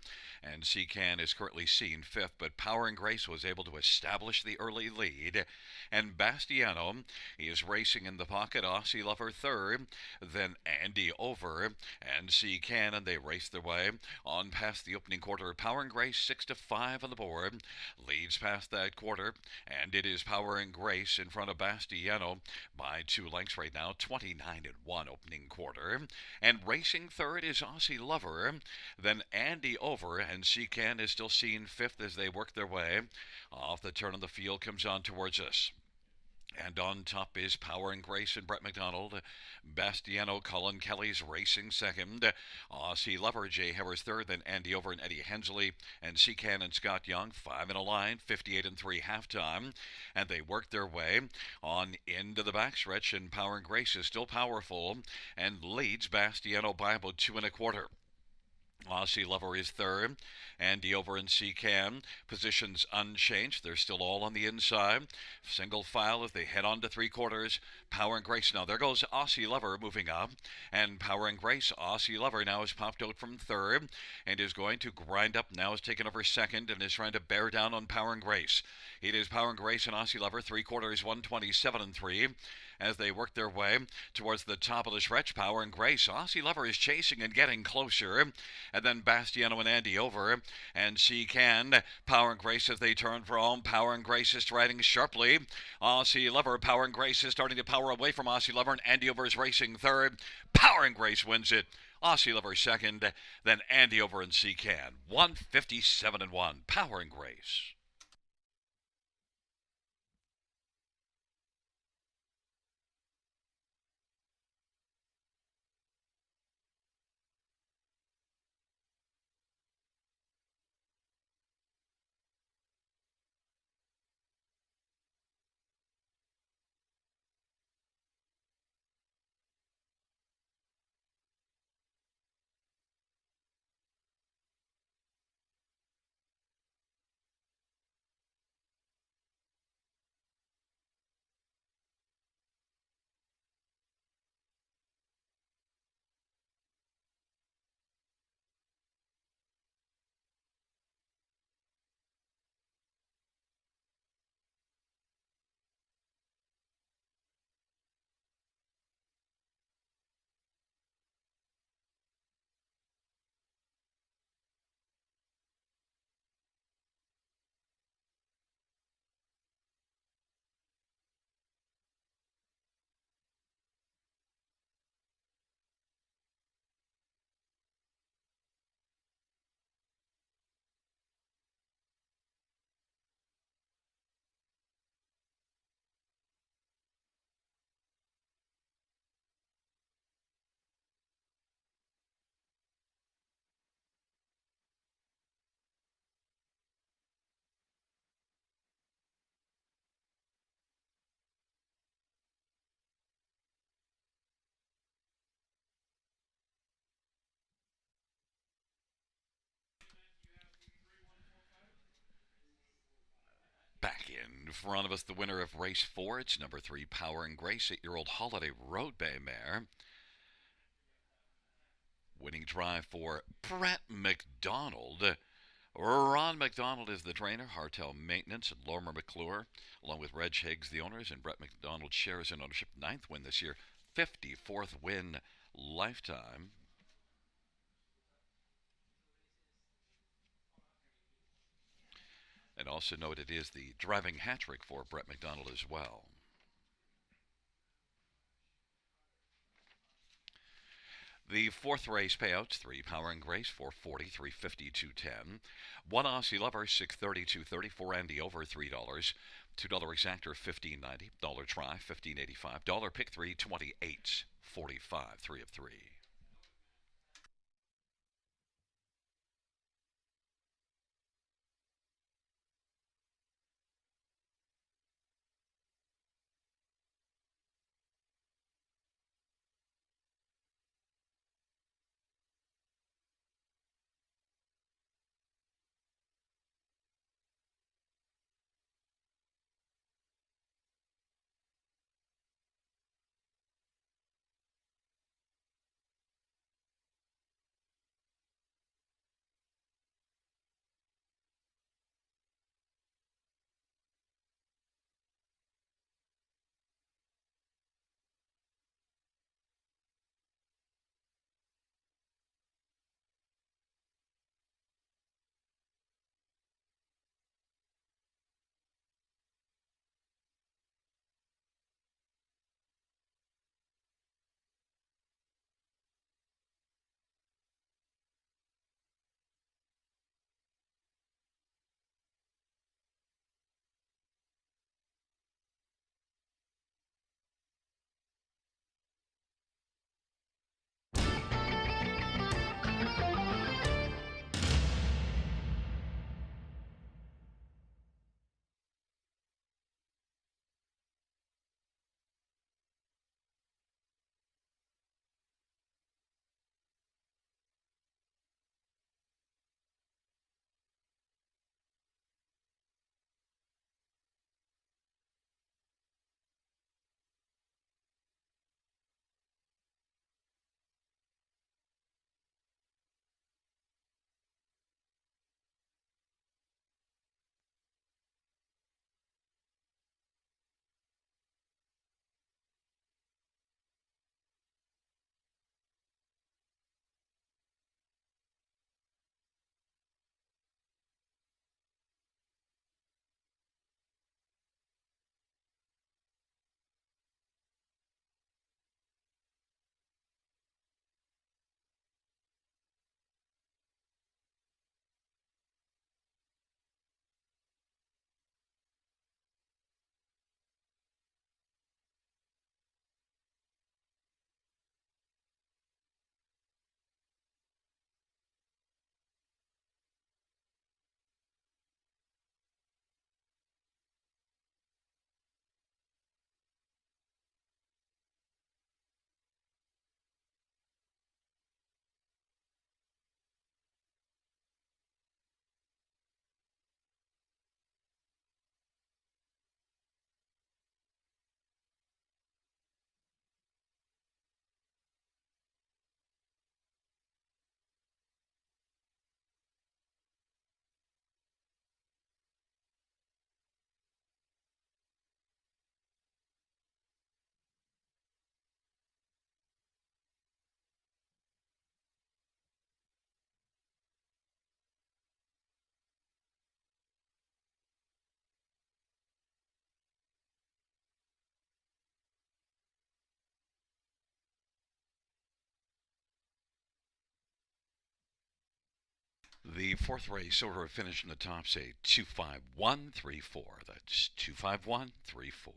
and Seacan is currently seen fifth, but Power and Grace was able to establish the early lead, and Bastiano is racing in the pocket. Aussie Lover third, then Andy over, and Seacan, and they race their way on past the opening quarter. Power and Grace 6-5 on the board, leads past that quarter, and it is Power and Grace in front of Bastiano by 2 lengths right now, 29-1 opening quarter, and racing third is Aussie Lover. Then Andy over, and Seacan is still seen fifth as they work their way off the turn of the field, comes on towards us. And on top is Power and Grace and Brett McDonald. Bastiano, Colin Kelly's racing second. Aussie Lover, Jay Harris third. Then Andy over and Eddie Hensley. And Seacan and Scott Young, 5 in a line, 58-3 halftime. And they work their way on into the backstretch. And Power and Grace is still powerful and leads Bastiano by about 2 1/4. Aussie Lover is third. Andy over in Seacan. Positions unchanged. They're still all on the inside. Single file as they head on to 3/4. Power and Grace now. There goes Aussie Lover moving up. And Power and Grace. Aussie Lover now has popped out from third and is going to grind up. Now is taking over second and is trying to bear down on Power and Grace. It is Power and Grace and Aussie Lover. 3/4, 127-3. As they work their way towards the top of the stretch. Power and Grace. Aussie Lover is chasing and getting closer. And then Bastiano and Andy over. And Seacan. Power and Grace as they turn for home. Power and Grace is striding sharply. Aussie Lover. Power and Grace is starting to power away from Aussie Lover. And Andy over is racing third. Power and Grace wins it. Aussie Lover second. Then Andy over in Seacan. 157-1. Power and Grace. Back in front of us, the winner of race 4. It's number 3, Power and Grace, 8-year-old Holiday Road Bay mare. Winning drive for Brett McDonald. Ron McDonald is the trainer, Hartel Maintenance, and Lorimer McClure, along with Reg Higgs, the owners, and Brett McDonald shares in ownership. 9th win this year, 54th win lifetime. And also note it is the driving hat trick for Brett McDonald as well. The 4th race payouts: 3 Power and Grace, 440, 350, 210. 1 Aussie Lover, 630, 230. 4 Andy over, $3. $2 exactor, $15.90. Dollar try, $15.85. Dollar pick 3, $28.45. 3 of 3. The fourth race order of finish in the top say 25134. That's 25134.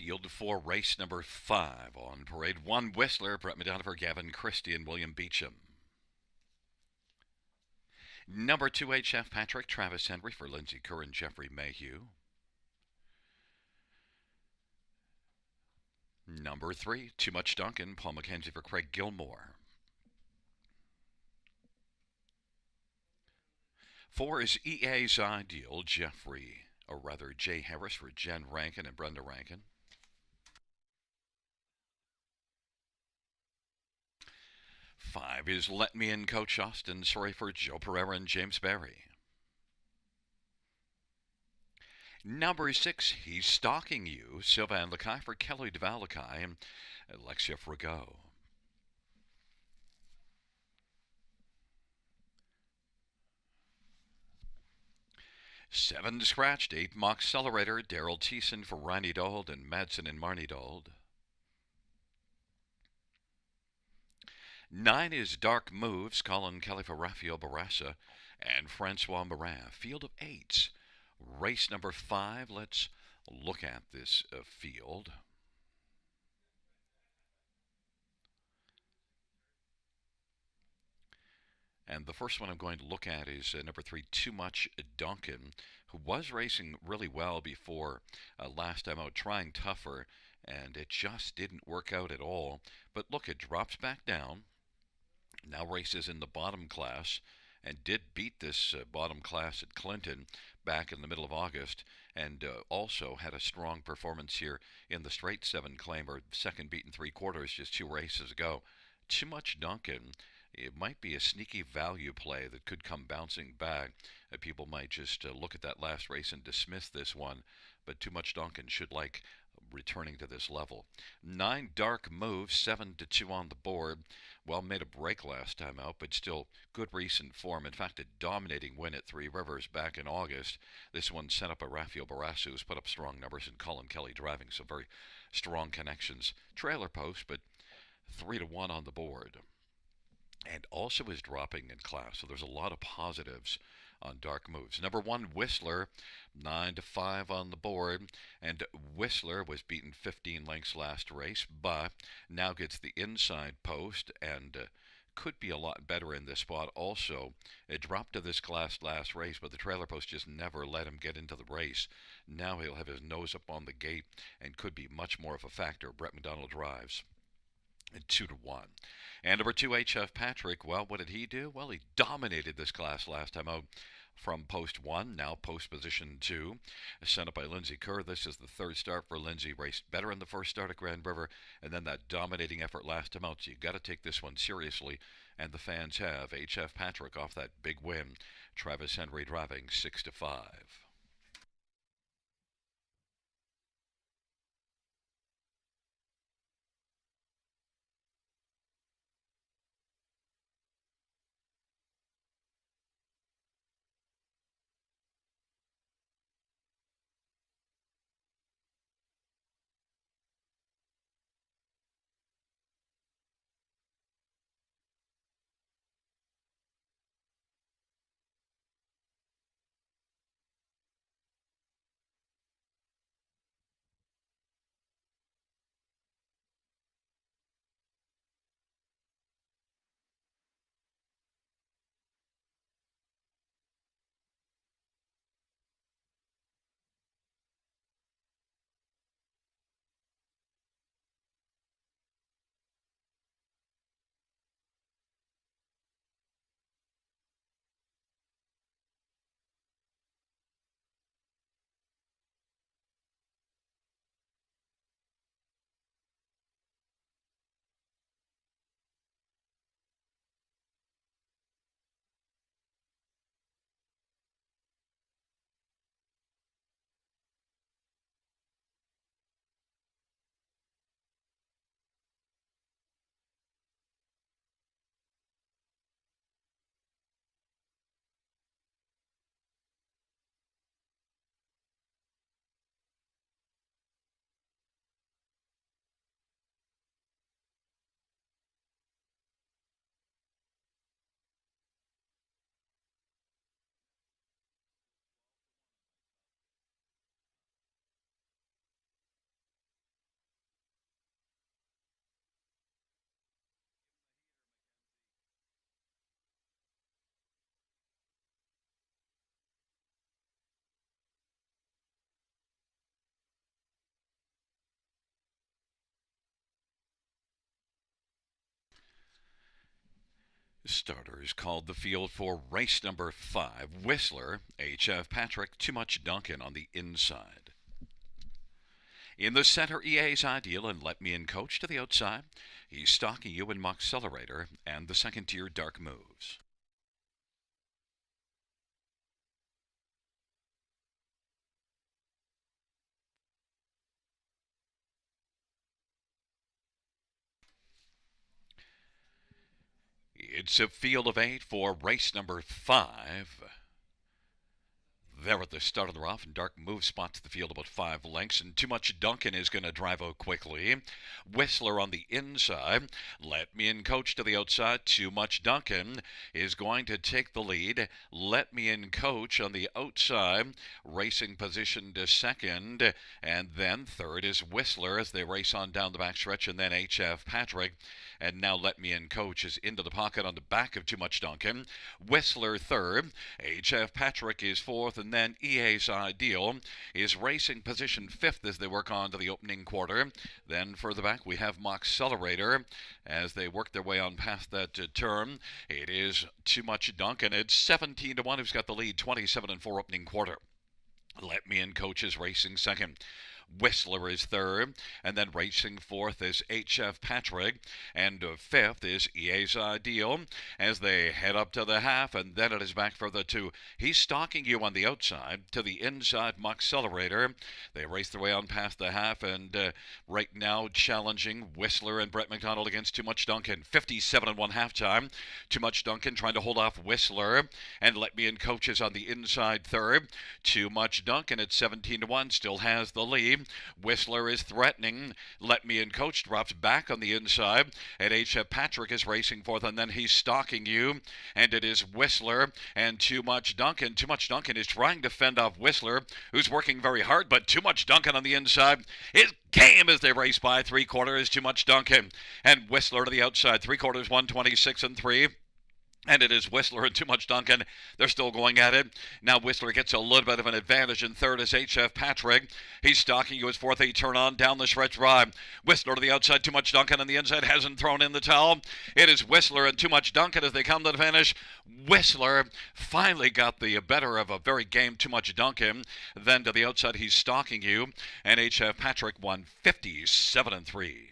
field for race number 5 on parade. 1 Whistler, Brett Madonna for Gavin Christie and William Beecham. Number 2 HF Patrick, Travis Henry for Lindsay Kerr and Jeffrey Mayhew. Number 3, Too Much Duncan, Paul McKenzie for Craig Gilmore. 4 is EA's Ideal, Jay Harris for Jen Rankin and Brenda Rankin. 5 is Let Me In, Coach Austin, sorry for Joe Pereira and James Barry. Number 6, He's Stalking You, Sylvain Lacaille for Kelly DeValakai and Alexia Frigo. 7 scratched, 8 Mock Accelerator, Daryl Thiessen for Ronnie Dold and Madsen and Marnie Dold. 9 is Dark Moves, Colin Kelly for Rafael Barassa and Francois Morin. Field of 8s. Race number 5, let's look at this field. And the first one I'm going to look at is number 3, Too Much Duncan, who was racing really well before last time out, trying tougher, and it just didn't work out at all. But look, it drops back down. Now races in the bottom class and did beat this bottom class at Clinton back in the middle of August, and also had a strong performance here in the straight 7 claim, or second beat in 3/4 just 2 races ago. Too Much Duncan, it might be a sneaky value play that could come bouncing back. People might just look at that last race and dismiss this one, but Too Much Duncan should like returning to this level. 9 Dark Moves, 7-2 on the board. Well, made a break last time out, but still good recent form. In fact, a dominating win at 3 Rivers back in August. This one sent up a Rafael Barassa, who's put up strong numbers, and Colin Kelly driving some very strong connections. Trailer post, but 3-1 on the board. And also is dropping in class, so there's a lot of positives on Dark Moves. Number 1, Whistler, 9-5 on the board, and Whistler was beaten 15 lengths last race, but now gets the inside post and could be a lot better in this spot. Also, it dropped to this class last race, but the trailer post just never let him get into the race. Now he'll have his nose up on the gate and could be much more of a factor. Brett McDonald drives at 2-1. And number 2, HF Patrick, well, what did he do? Well, he dominated this class last time out from post 1, now post position 2. Sent up by Lindsay Kerr. This is the 3rd start for Lindsay. Raced better in the first start at Grand River, and then that dominating effort last time out. So you've got to take this one seriously, and the fans have. HF Patrick off that big win. Travis Henry driving 6-5. Starters called the field for race number 5. Whistler, H.F. Patrick, Too Much Duncan on the inside. In the center, EA's Ideal and Let Me In Coach to the outside. He's stalking you in Accelerator and the second tier Dark Moves. It's a field of 8 for race number 5. There at the start of the rough, and Dark Move spots the field about 5 lengths, and Too Much Duncan is going to drive out quickly. Whistler on the inside. Let Me In Coach to the outside. Too Much Duncan is going to take the lead. Let Me In Coach on the outside, racing position to second, and then third is Whistler as they race on down the backstretch, and then H.F. Patrick. And now Let Me In Coach is into the pocket on the back of Too Much Duncan. Whistler third. H.F. Patrick is fourth, and then EA's Ideal is racing position fifth as they work on to the opening quarter. Then further back we have Accelerator as they work their way on past that turn. It is Too Much Duncan. It's 17-1 who's got the lead, 27-4 opening quarter. Let Me In Coach is racing second. Whistler is third, and then racing fourth is H.F. Patrick, and fifth is EA's Ideal as they head up to the half, and then it is back further to he's stalking you on the outside to the inside Accelerator. They race their way on past the half, and right now challenging Whistler and Brett McDonald against Too Much Duncan. 57-1 halftime. Too Much Duncan trying to hold off Whistler, and Let Me In Coach is on the inside third. Too Much Duncan at 17-1 still has the lead. Whistler is threatening. Let Me In Coach drops back on the inside, and H.F. Patrick is racing fourth, and then he's stalking you, and it is Whistler and Too Much Duncan. Too Much Duncan is trying to fend off Whistler, who's working very hard, but Too Much Duncan on the inside is game as they race by 3/4. Too Much Duncan and Whistler to the outside. 3/4, 126-3. And it is Whistler and Too Much Duncan. They're still going at it. Now Whistler gets a little bit of an advantage. In third is H.F. Patrick. He's stalking you as fourth. They turn on down the stretch drive. Whistler to the outside. Too Much Duncan on the inside. Hasn't thrown in the towel. It is Whistler and Too Much Duncan as they come to the finish. Whistler finally got the better of a very game Too Much Duncan. Then to the outside he's stalking you. And H.F. Patrick won 57-3.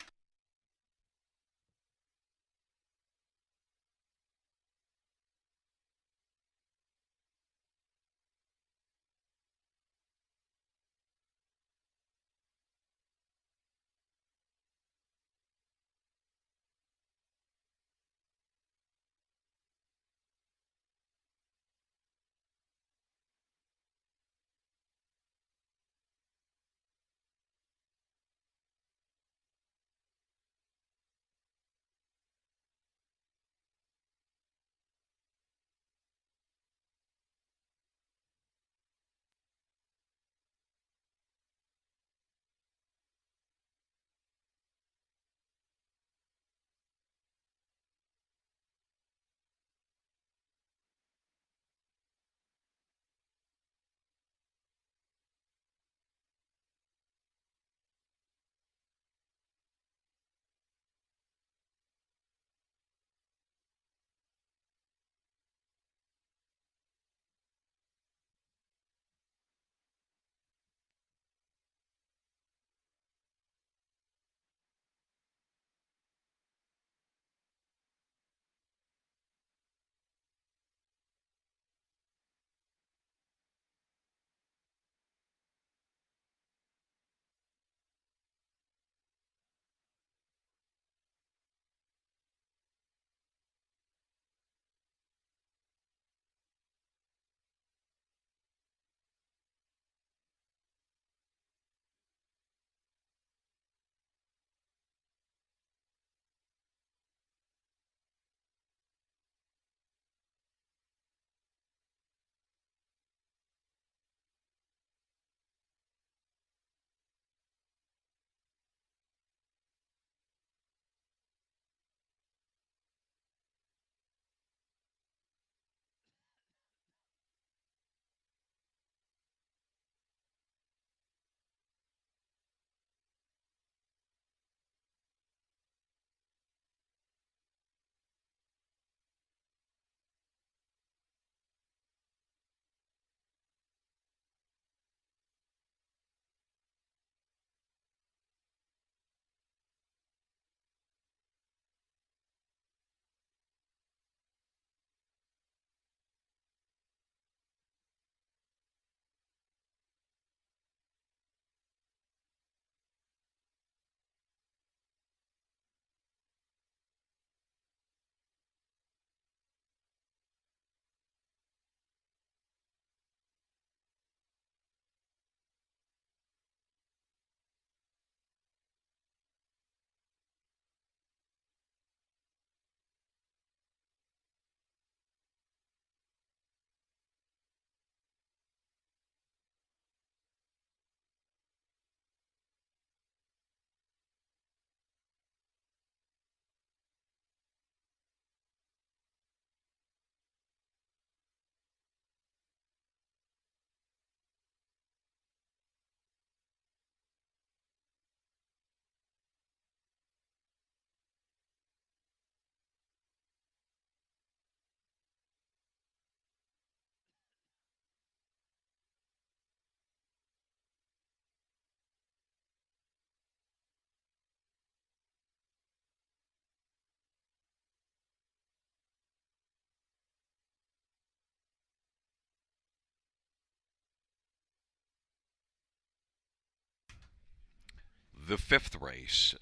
The fifth race.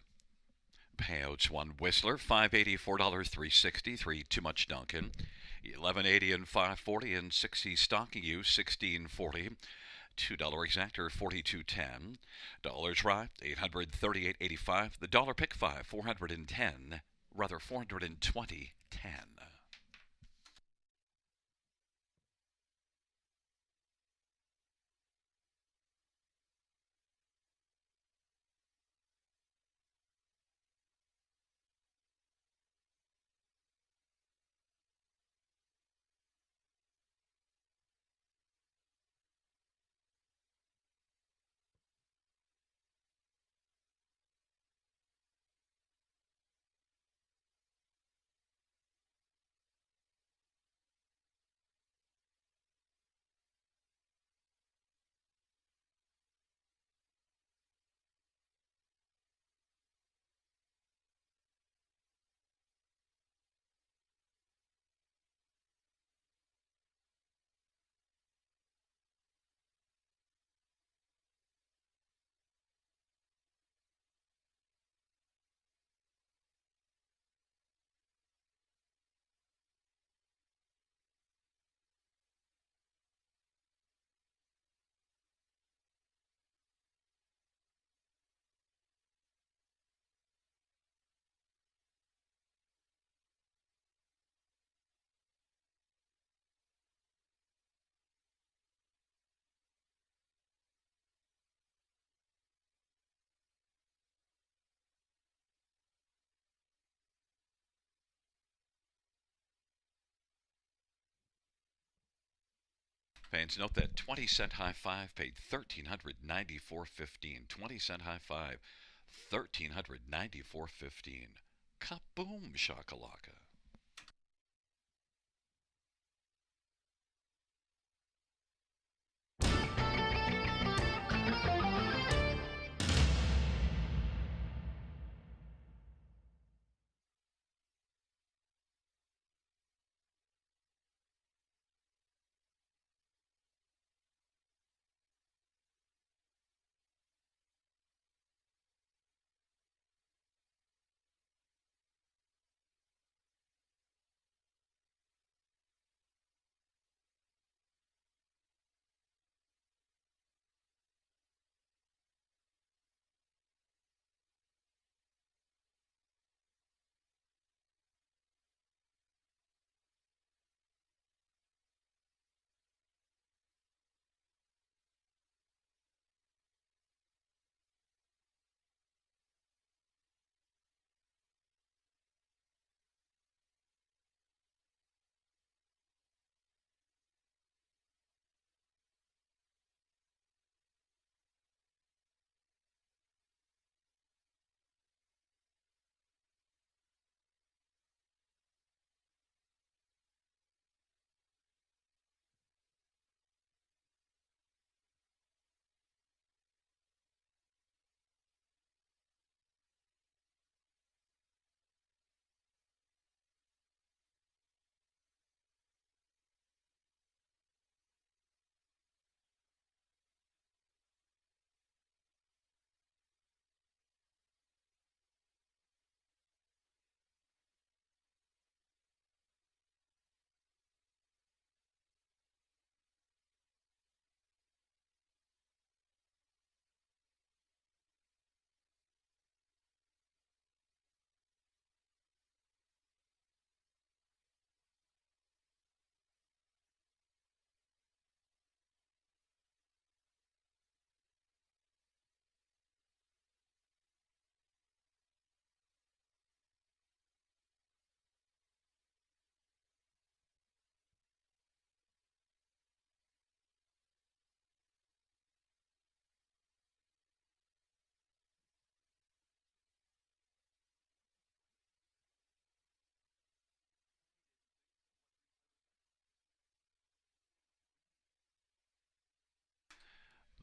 Payouts: 1 Whistler, $5.80, $4, $3.60, 3 Too Much Duncan, $11.80 and $5.40, and 6 Stocking You, $16.40, $2 Exactor, $42.10, Dollar Try, $838.85, the Dollar Pick 5, $420.10. Fans, note that 20-cent high five paid $1,394.15. 20-cent high five, $1,394.15. Kaboom shakalaka.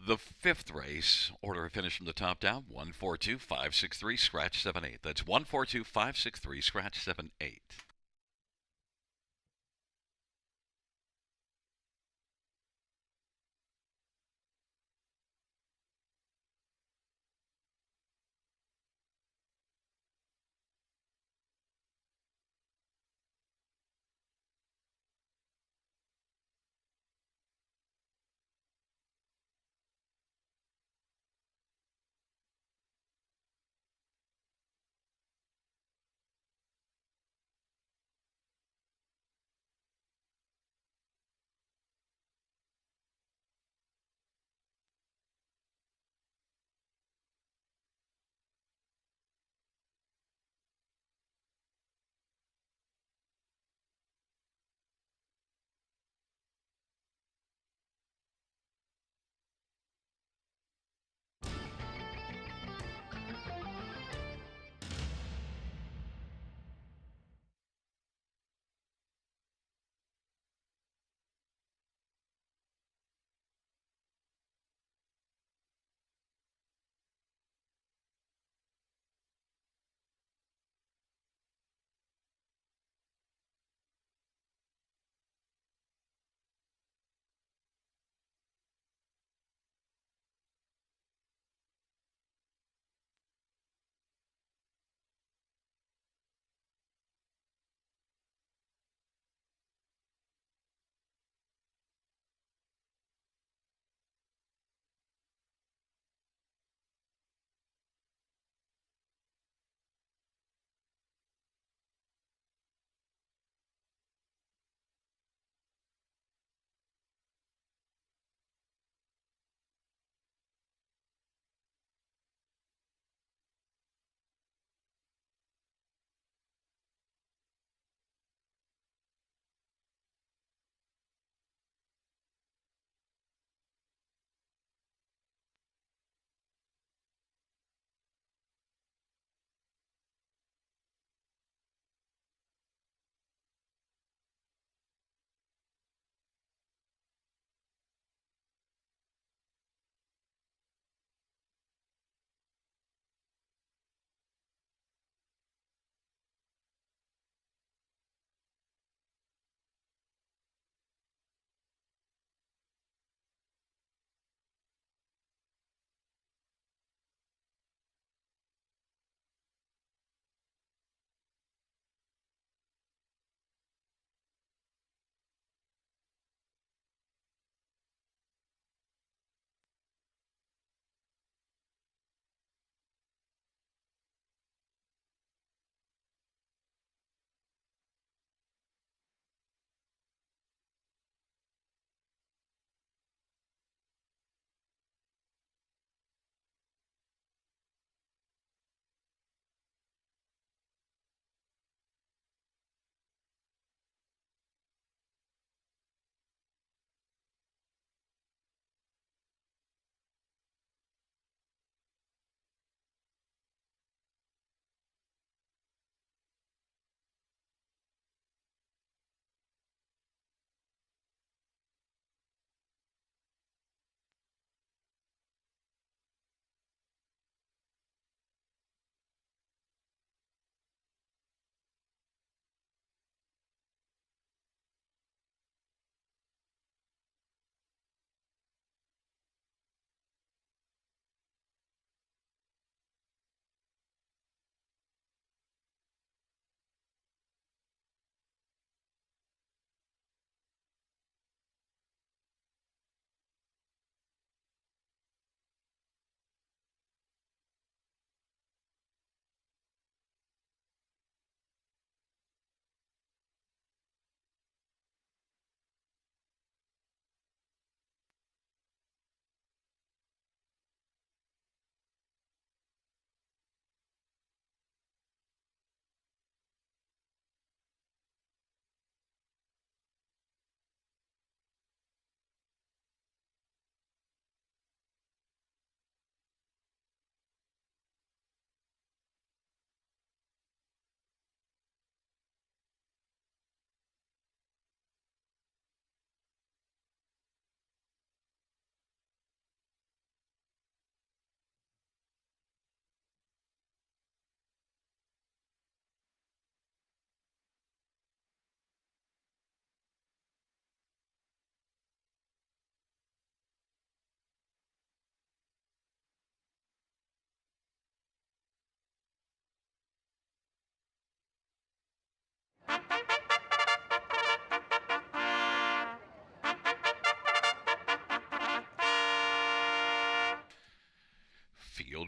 The fifth race, order of finish from the top down, 142-563, scratch 7-8. That's 142-563, scratch 7-8.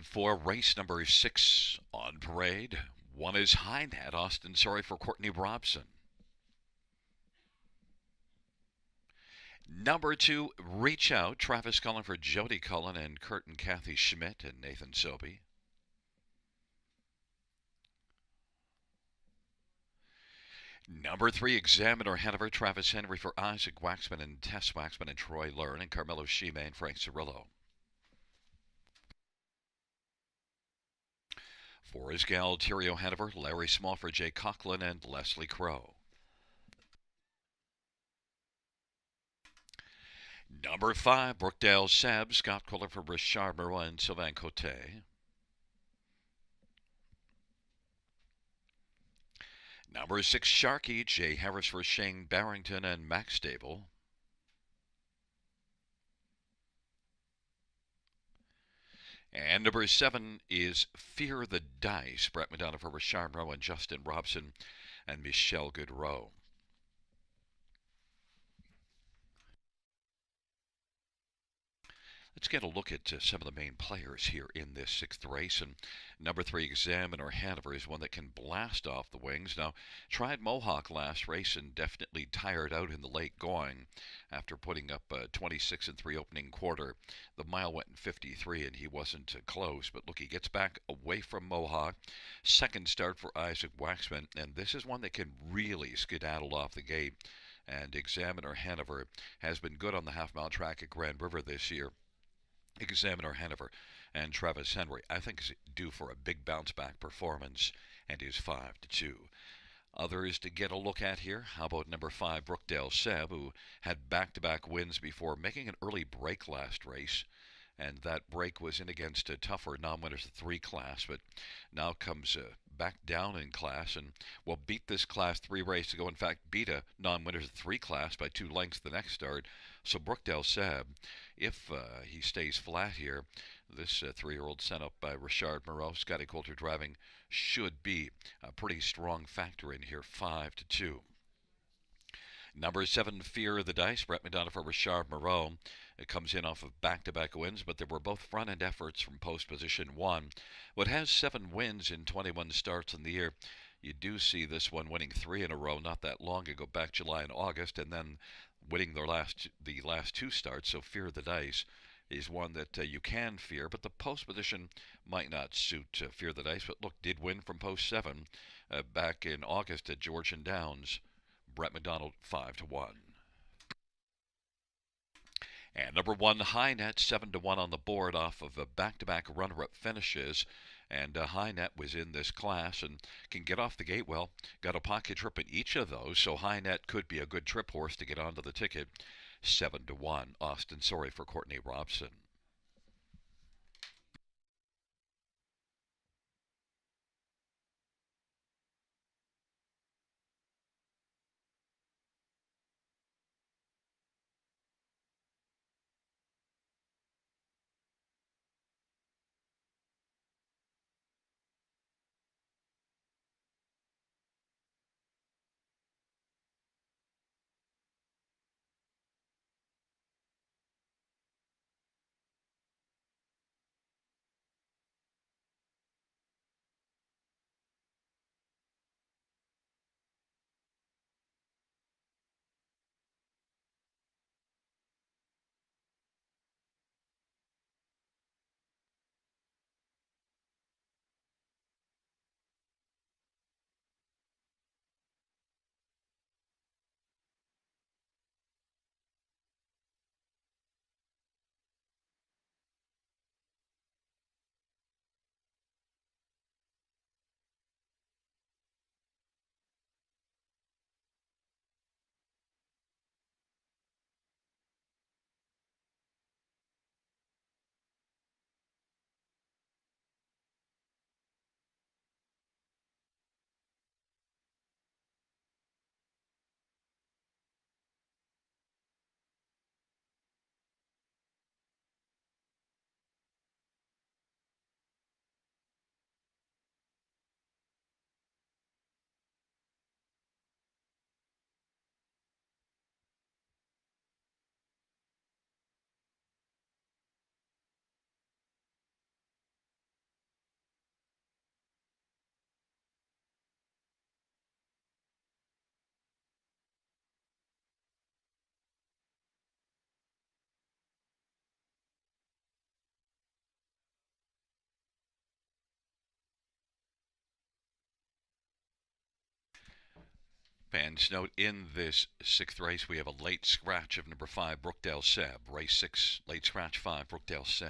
for race number 6 on parade. 1 is High Net, Austin Sorry for Courtney Robson. Number 2, Reach Out, Travis Cullen for Jody Cullen and Kurt and Kathy Schmidt and Nathan Sobey. Number 3, Examiner Hanover, Travis Henry for Isaac Waxman and Tess Waxman and Troy Learn and Carmelo Shime and Frank Cirillo. 4 is Galterio Hanover, Larry Small for Jay Conklin and Leslie Crow. Number 5, Brookdale Seb, Scott Quiller for Richard Moreau and Sylvain Cote. Number 6, Sharky, Jay Harris for Shane Barrington and Max Stable. And number 7 is Fear the Dice, Brett Madonna for Richard Moreau and Justin Robson and Michelle Goodrow. Let's get a look at some of the main players here in this 6th race. And number 3, Examiner Hanover, is one that can blast off the wings. Now, tried Mohawk last race and definitely tired out in the late going after putting up a 26-3 opening quarter. The mile went in 53 and he wasn't close. But look, he gets back away from Mohawk. Second start for Isaac Waxman. And this is one that can really skedaddle off the gate. And Examiner Hanover has been good on the half-mile track at Grand River this year. Examiner Hanover and Travis Henry, I think, is due for a big bounce-back performance and is 5-2. Others to get a look at here. How about number 5, Brookdale Seb, who had back-to-back wins before making an early break last race. And that break was in against a tougher non-winners 3 class, but now comes back down in class and will beat this class 3 race ago. In fact, beat a non-winners 3 class by 2 lengths the next start. So Brookdale Seb, if he stays flat here, this 3-year-old sent up by Richard Moreau, Scotty Coulter driving, should be a pretty strong factor in here, 5-2. Number 7, Fear the Dice, Brett Madonna for Richard Moreau. It comes in off of back-to-back wins, but there were both front-end efforts from post position 1. What has 7 wins in 21 starts in the year, you do see this one winning 3 in a row not that long ago, back July and August, and then winning the last 2 starts. So Fear the Dice is one that you can fear, but the post position might not suit Fear the Dice. But look, did win from post 7 back in August at Georgian Downs. Brett McDonald 5-1. And number 1, High Net, 7-1 on the board off of back-to-back runner-up finishes. And High Net was in this class and can get off the gate well. Got a pocket trip in each of those, so High Net could be a good trip horse to get onto the ticket. 7-1. Austin Sorry for Courtney Robson. Fans note in this sixth race we have a late scratch of number 5, Brookdale Seb. Race 6, late scratch 5, Brookdale Seb.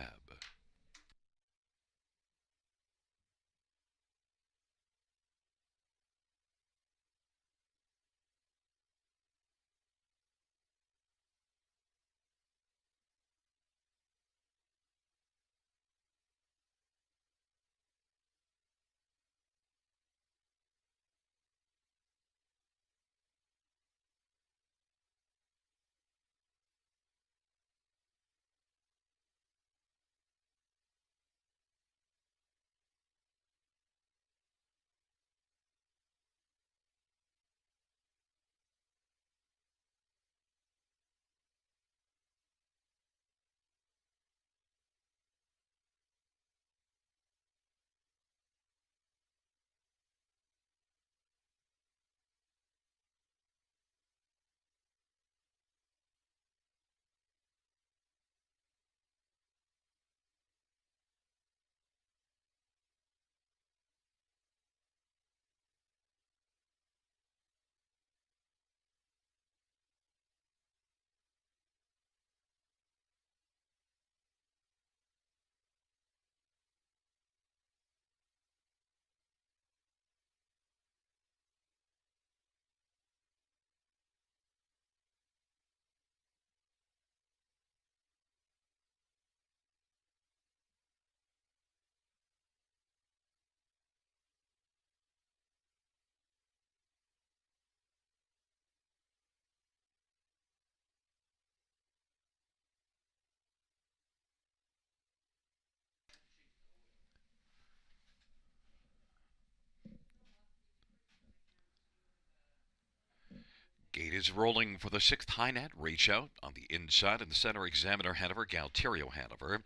Gate is rolling for the sixth high net. Reach out on the inside in the center. Examiner Hanover, Galterio Hanover.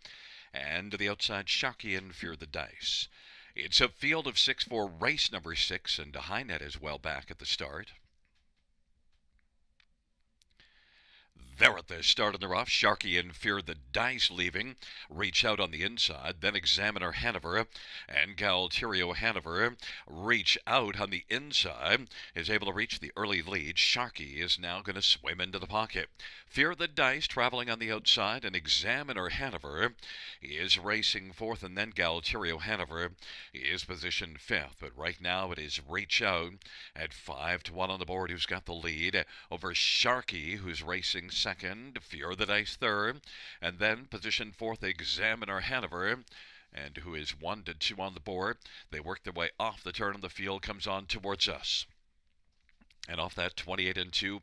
And to the outside, Sharky and Fear the Dice. It's a field of 6 for race number 6, and high net is well back at the start. There at the start of the rough, Sharky and Fear the Dice leaving. Reach out on the inside, then Examiner Hanover and Galterio Hanover reach out on the inside. Is able to reach the early lead. Sharky is now going to swim into the pocket. Fear the Dice traveling on the outside, and Examiner Hanover is racing fourth, and then Galterio Hanover is positioned fifth. But right now it is Reach Out at 5-1 on the board, who's got the lead over Sharky, who's racing second, Fear the Dice third, and then position fourth, Examiner Hanover, and who is 1-2 on the board. They work their way off the turn, and the field comes on towards us. And off that 28-2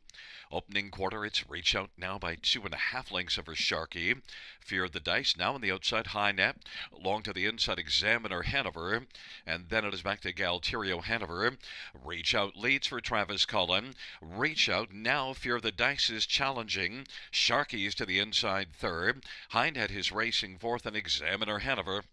opening quarter, it's Reach Out now by 2.5 lengths over Sharky. Fear the Dice now on the outside, high net. Long to the inside, Examiner Hanover. And then it is back to Galterio Hanover. Reach Out leads for Travis Cullen. Reach Out now, Fear the Dice is challenging. Sharky's to the inside third. High net is racing fourth, and Examiner Hanover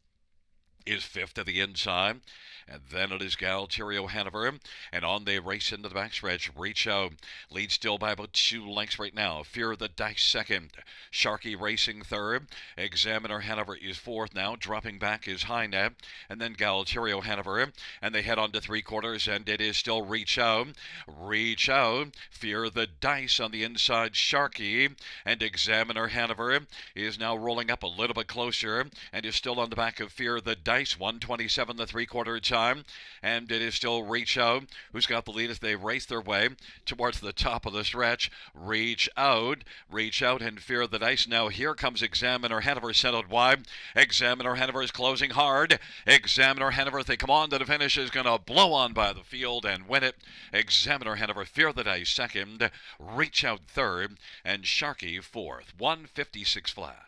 is fifth to the inside. And then it is Galterio Hanover, and on they race into the backstretch. Reach Out leads still by about 2 lengths right now. Fear the Dice second. Sharky racing third. Examiner Hanover is fourth now. Dropping back is high net, and then Galterio Hanover, and they head on to 3/4, and it is still Reach Out. Reach Out. Fear the Dice on the inside. Sharky and Examiner Hanover is now rolling up a little bit closer, and is still on the back of Fear the Dice. 1:27 the 3/4 time, and it is still Reach Out who's got the lead as they race their way towards the top of the stretch. Reach Out, and Fear the Dice. Now here comes Examiner Hanover, set out wide. Examiner Hanover is closing hard. Examiner Hanover, if they come on to the finish, is going to blow on by the field and win it. Examiner Hanover, Fear the Dice second, Reach Out third, and Sharky fourth. 156 flat.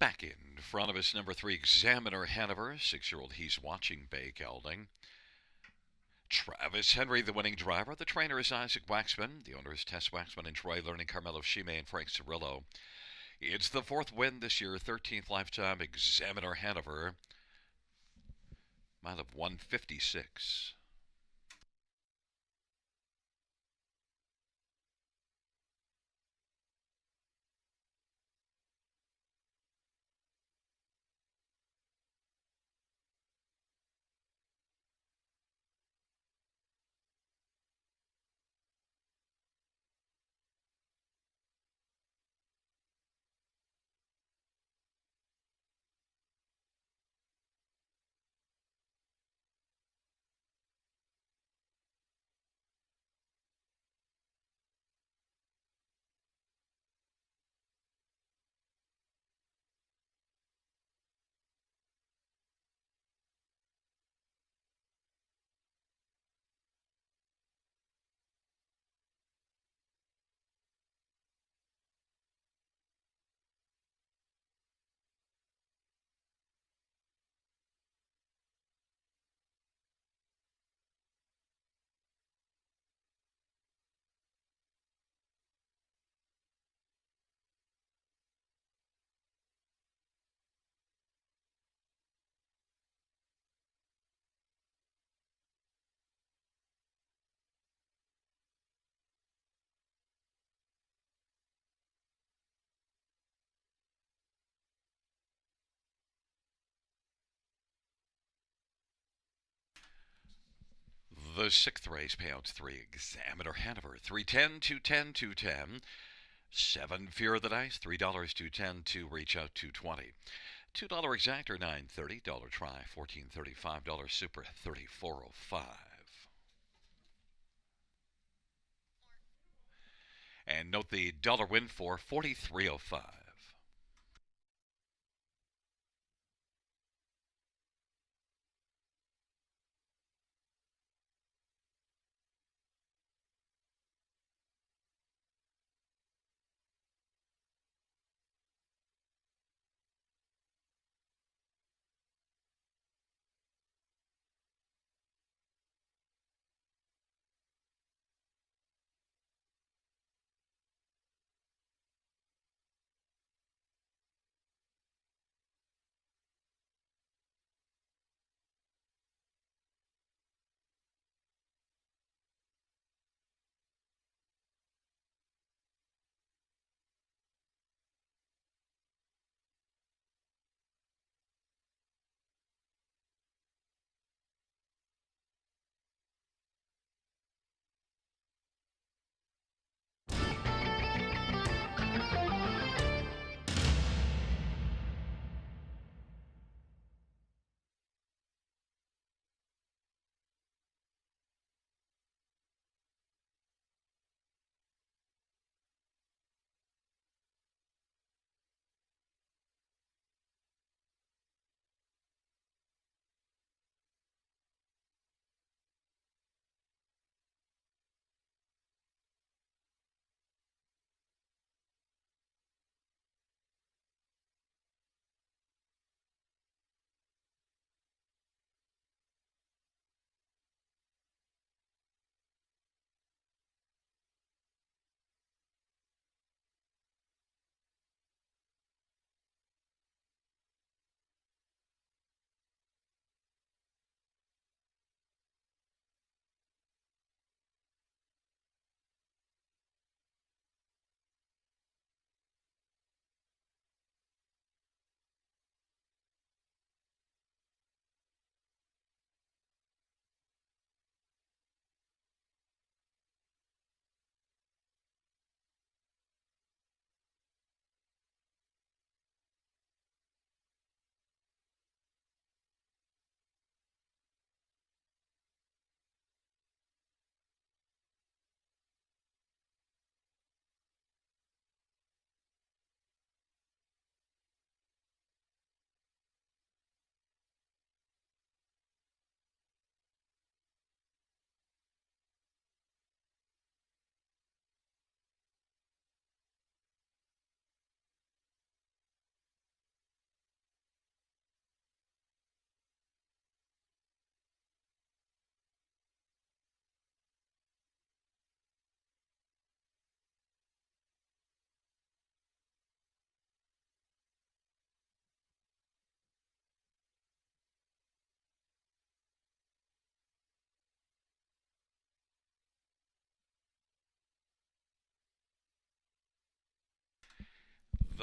Back in front of us, number 3, Examiner Hanover. 6-year-old He's Watching Bay Gelding. Travis Henry, the winning driver. The trainer is Isaac Waxman. The owner is Tess Waxman and Troy Learning, Carmelo Shime and Frank Cirillo. It's the 4th win this year, 13th lifetime, Examiner Hanover. Mile of 156. The 6th race, payouts 3, Examiner Hanover. 310, 210, 210. 7, Fear of the Dice, $3, 210, 2 Reach Out, 220. $2 exactor, $9.30. Dollar try, $14.35. $5 super, $34.05. And note the dollar win for $43.05.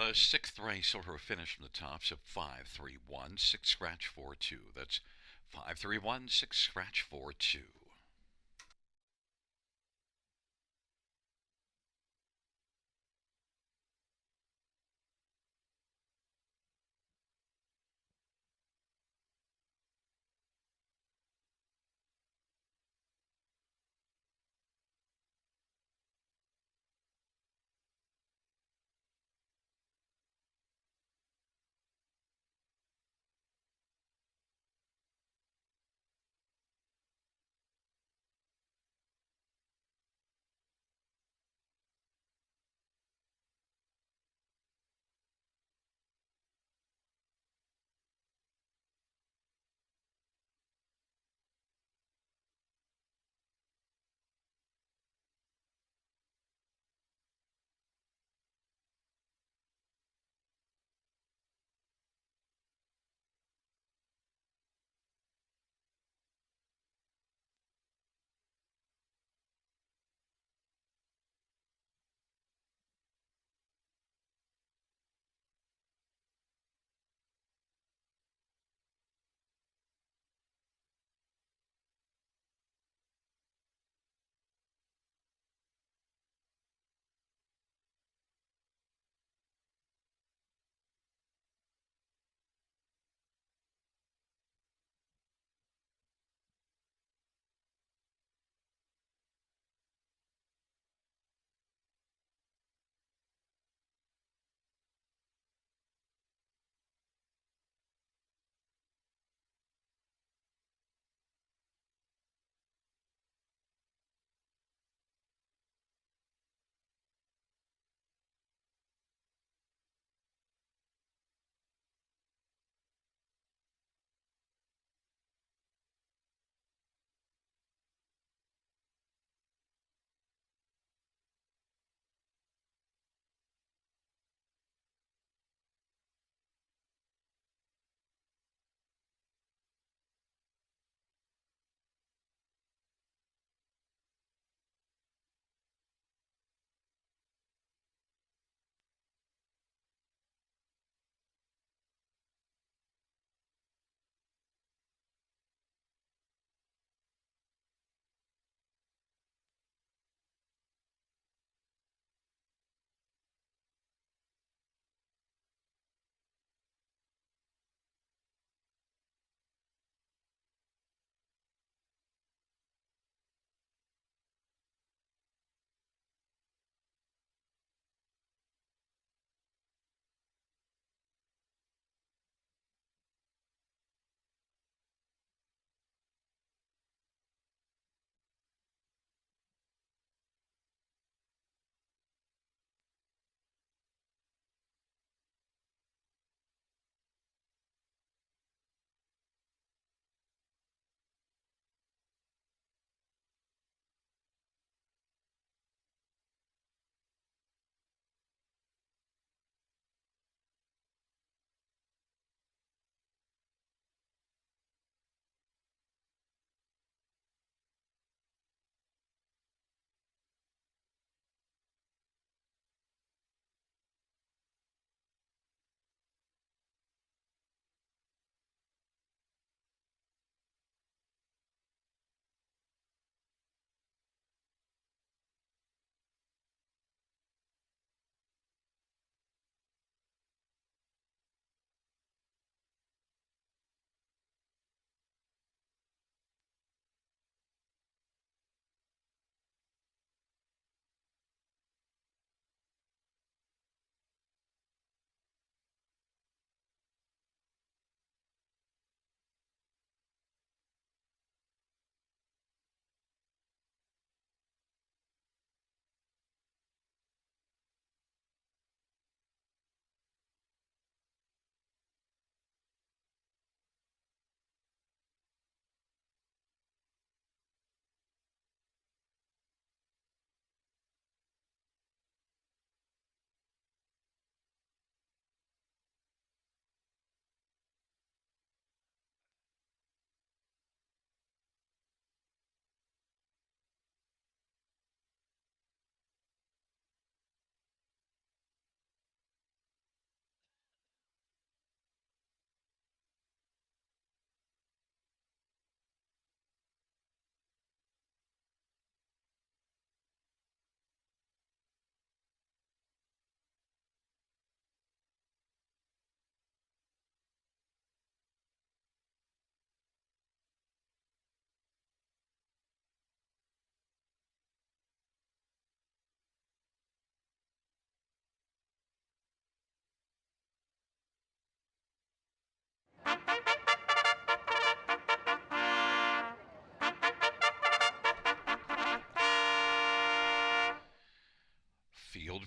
the sixth race order of finish from the top. So 531 6 scratch 4 2. That's 531 6 scratch 4 2.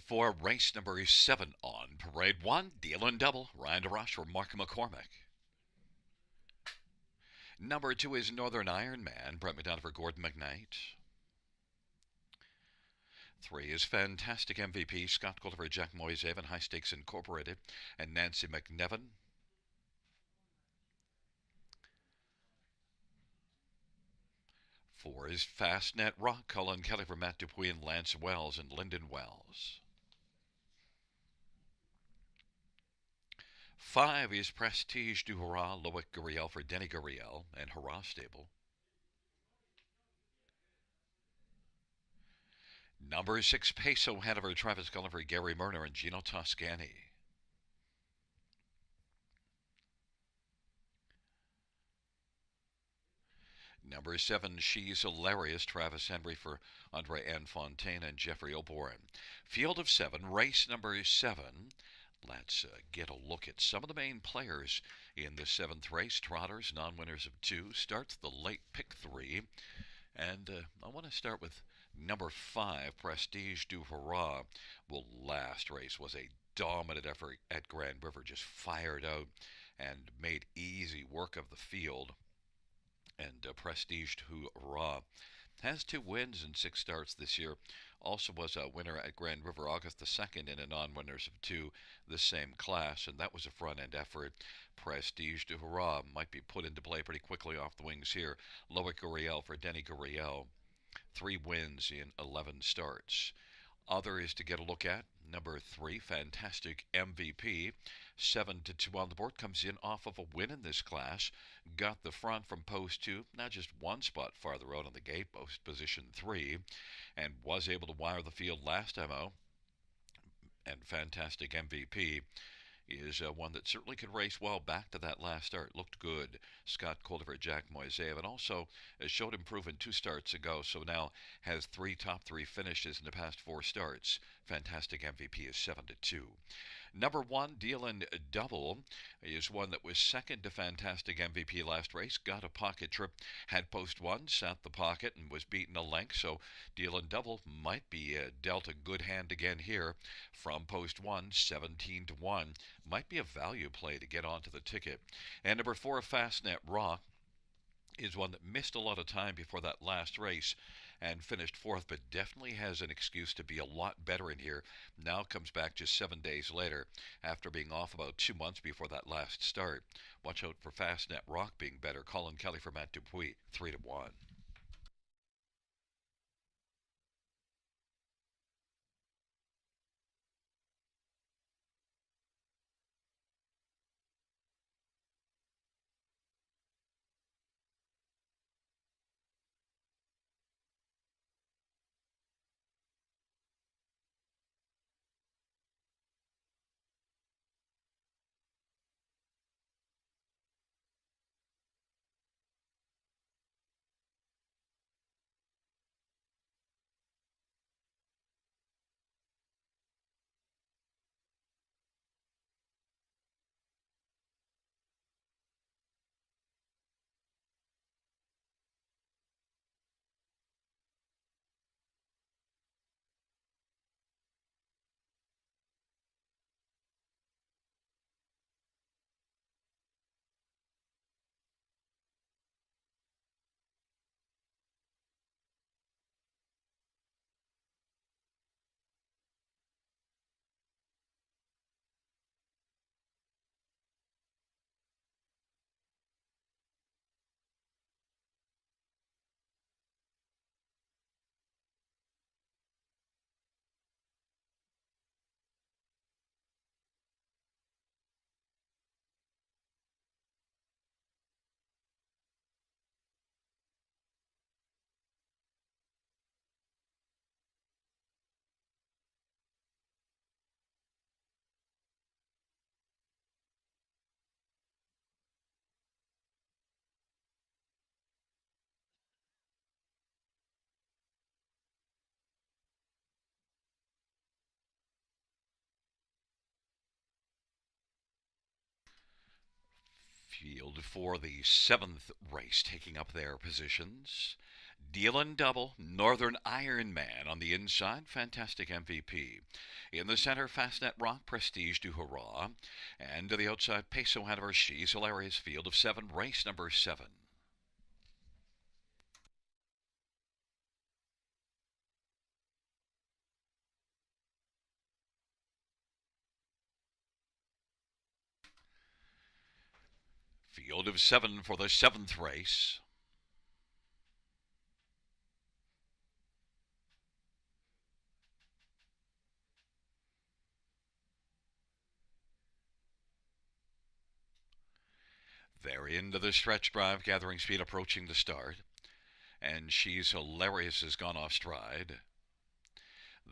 for race number 7 on Parade 1, Deal and Double, Ryan DeRoche for Mark McCormick. Number 2 is Northern Iron Man, Brett McDonough for Gordon McKnight. 3 is Fantastic MVP, Scott Gulliver, Jack Moisevan, High Stakes Incorporated, and Nancy McNevin. 4 is Fastnet Rock, Colin Kelly for Matt Dupuis and Lance Wells and Lyndon Wells. 5 is Prestige du Hurrah, Loic Guriel for Denny Guriel and Hurrah Stable. Number 6, Peso Hanover, Travis Gulliver, Gary Murner and Gino Toscani. Number 7, She's Hilarious, Travis Henry for Andre Ann Fontaine and Jeffrey O'Bourne. Field of 7, race number 7. Let's get a look at some of the main players in the 7th race. Trotters, non-winners of 2. Starts the late pick 3. And I want to start with number 5, Prestige du Hurrah. Well, last race was a dominant effort at Grand River, just fired out and made easy work of the field. And Prestige du Hurrah has 2 wins in 6 starts this year. Also was a winner at Grand River August the 2nd in a non-winners of 2, the same class, and that was a front-end effort. Prestige du Hurrah might be put into play pretty quickly off the wings here. Loic Guriel for Denny Guriel, 3 wins in 11 starts. Other is to get a look at. Number 3, Fantastic MVP. 7-2 on the board. Comes in off of a win in this class. Got the front from post 2. Now just 1 spot farther out on the gate. Post position 3. And was able to wire the field last time out. And Fantastic MVP is one that certainly could race well back to that last start. Looked good. Scott Cultiver, Jack Moisev, and also showed improvement 2 starts ago, so now has 3 top 3 finishes in the past 4 starts. Fantastic MVP is 7-2. Number 1, Deal and Double, is one that was second to Fantastic MVP last race. Got a pocket trip, had post 1, sat the pocket, and was beaten a length. So Deal and Double might be dealt a good hand again here from post 1, 17-1. Might be a value play to get onto the ticket. And number 4, Fastnet Rock, is one that missed a lot of time before that last race and finished 4th, but definitely has an excuse to be a lot better in here. Now comes back just 7 days later after being off about 2 months before that last start. Watch out for Fastnet Rock being better. Colin Kelly for Matt Dupuis, 3-1. Field for the 7th race taking up their positions. Dealing double, Northern Iron Man on the inside, Fantastic MVP. In the center, Fastnet Rock, Prestige du Hurrah. And to the outside, Peso Hanover, She's Hilarious, Field of 7, race number 7. Field of 7 for the 7th race. They're into the stretch drive, gathering speed, approaching the start. And She's Hilarious has gone off stride.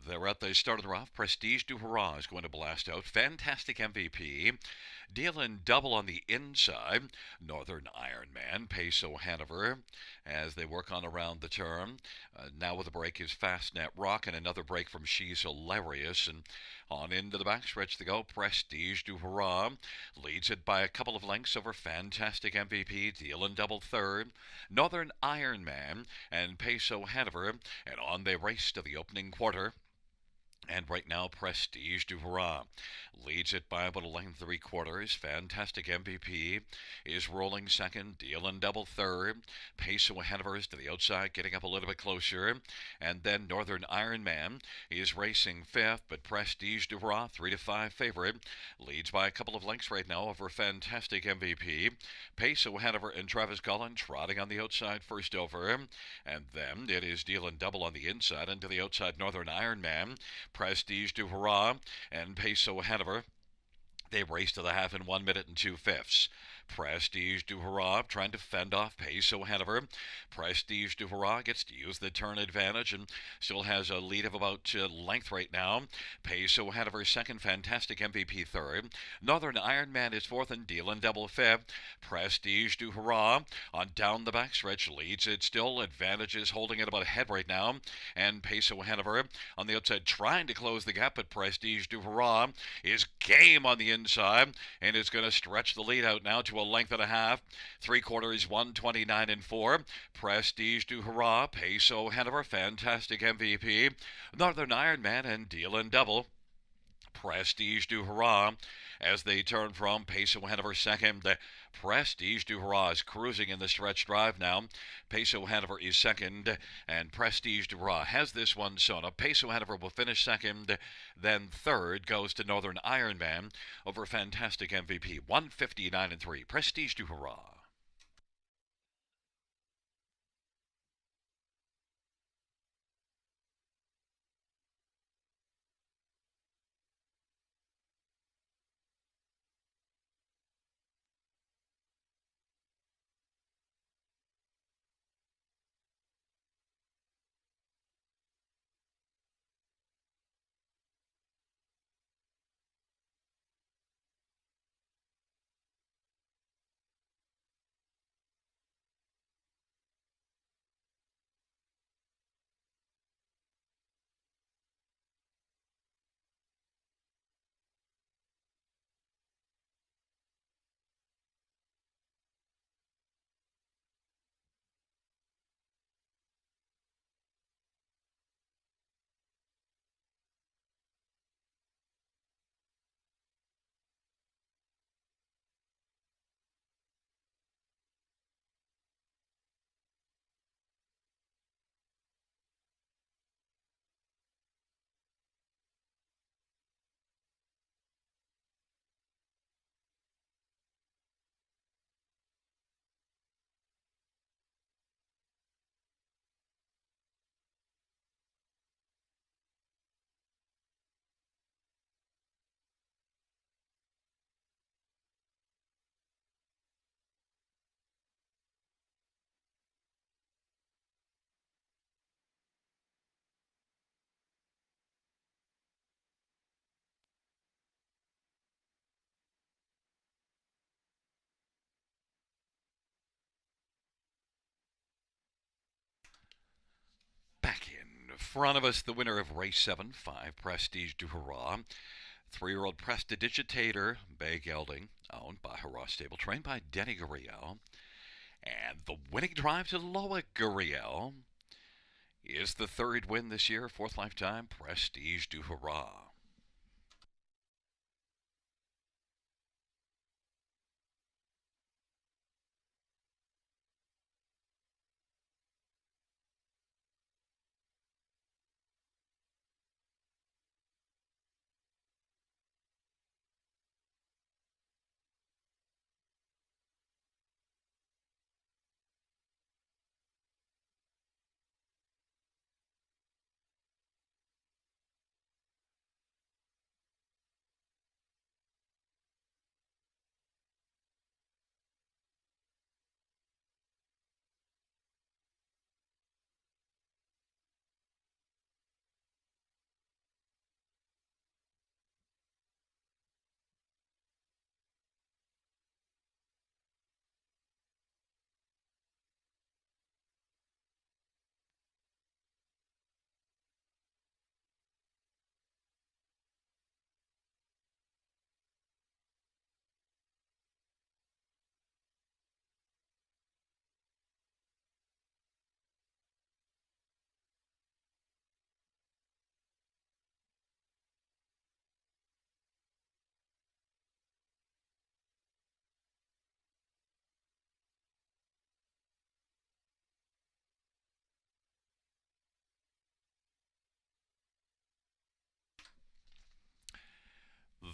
They're at the start of the rough. Prestige du Hurrah is going to blast out. Fantastic MVP. Dealing double on the inside. Northern Ironman, Peso Hanover, as they work on around the turn. Now with a break is Fastnet Rock and another break from She's Hilarious. And on into the backstretch they go. Prestige du Hurrah leads it by a couple of lengths over Fantastic MVP. Dealing double third. Northern Ironman and Peso Hanover. And on they race to the opening quarter. And right now, Prestige du Hurrah leads it by about a length 3/4. Fantastic MVP is rolling second, dealing double third. Peso Hanover is to the outside, getting up a little bit closer. And then Northern Ironman is racing fifth, but Prestige du Hurrah, 3-5 favorite, leads by a couple of lengths right now over Fantastic MVP. Peso Hanover and Travis Cullen trotting on the outside first over. And then it is dealing double on the inside, and to the outside, Northern Ironman. Prestige du Hurrah and Peso Hanover. They race to the half in 1 minute and 2/5. Prestige du Hurrah trying to fend off Peso Hanover. Prestige du Hurrah gets to use the turn advantage and still has a lead of about length right now. Peso Hanover second, Fantastic MVP third. Northern Ironman is fourth and dealing double fifth. Prestige du Hurrah on down the backstretch leads it still. Advantage is holding it about ahead right now. And Peso Hanover on the outside trying to close the gap, but Prestige du Hurrah is game on the inside and is going to stretch the lead out now to a length and a half. 3/4, 129 and 4. Prestige du Hurrah, Peso Hanover, Fantastic MVP, Northern Ironman, and dealing double. Prestige du Hurrah as they turn from Peso Hanover second. Prestige du Hurrah is cruising in the stretch drive now. Peso Hanover is second, and Prestige du Hurrah has this one sewn up. Peso Hanover will finish second, then third goes to Northern Ironman over Fantastic MVP. 159 and 3. Prestige du Hurrah. Back in front of us, the winner of race 7, 5, Prestige du Hurrah. 3-year-old Prestidigitator, Bay Gelding, owned by Hurrah Stable, trained by Denny Guriel. And the winning drive to Loa Guriel. is the third win this year, fourth lifetime, Prestige du Hurrah.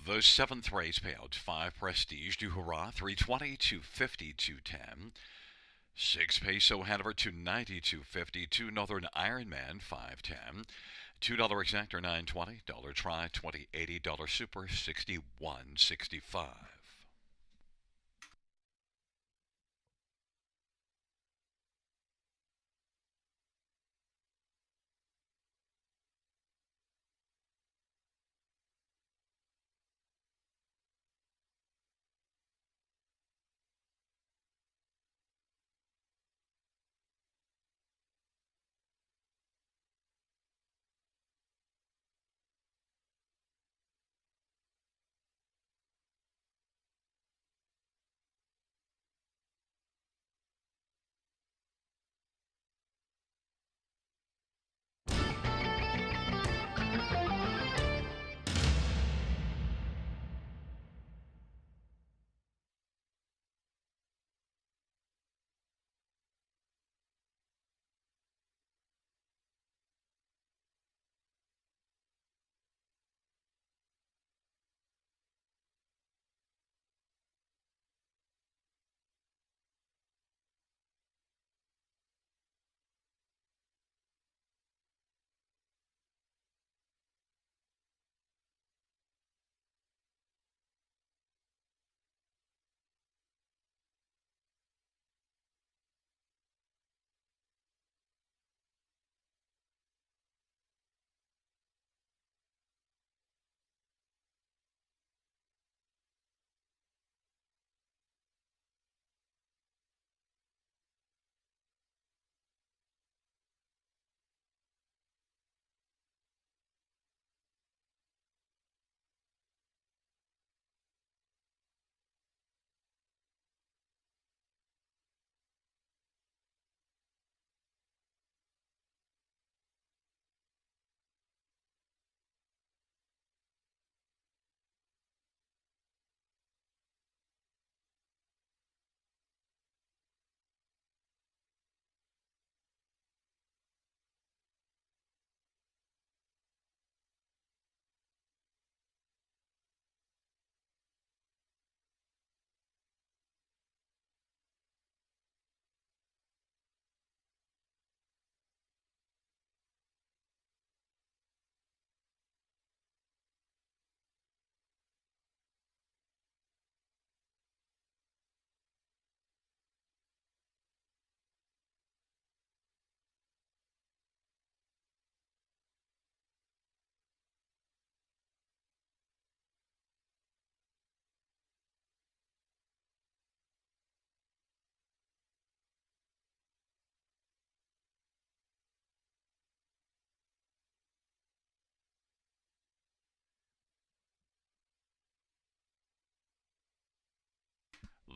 The seventh race payout, 5 Prestige du Hurrah, 320, 250, 210. 6 Peso Hanover, 290, 250. 2 Northern Ironman, 510. $2 exactor, 920. Dollar try, 2080. Dollar super, 61.65.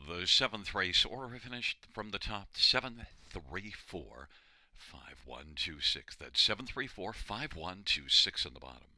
The seventh race order finished from the top, 7, 3, 4. 5126. That's 734-5126 on the bottom.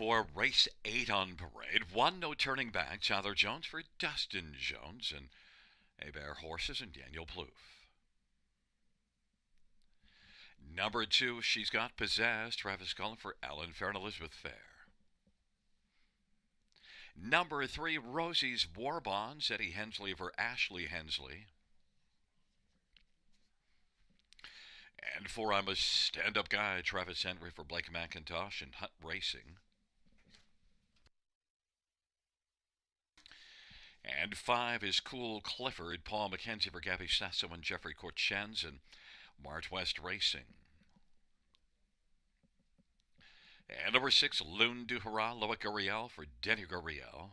For race 8 on parade, one no turning back, Tyler Jones for Dustin Jones, and Bear Horses and Daniel Plouffe. Number 2, She's Got Possessed, Travis Cullen for Alan Fair and Elizabeth Fair. Number 3, Rosie's War Bonds, Eddie Hensley for Ashley Hensley. And 4, I'm a Stand-Up Guy, Travis Henry for Blake McIntosh and Hunt Racing. And 5 is Cool Clifford, Paul McKenzie for Gabby Sasso and Jeffrey Corchens and Mart West Racing. And number 6, Lune du Hurrah, Loic Guriel for Denny Guriel.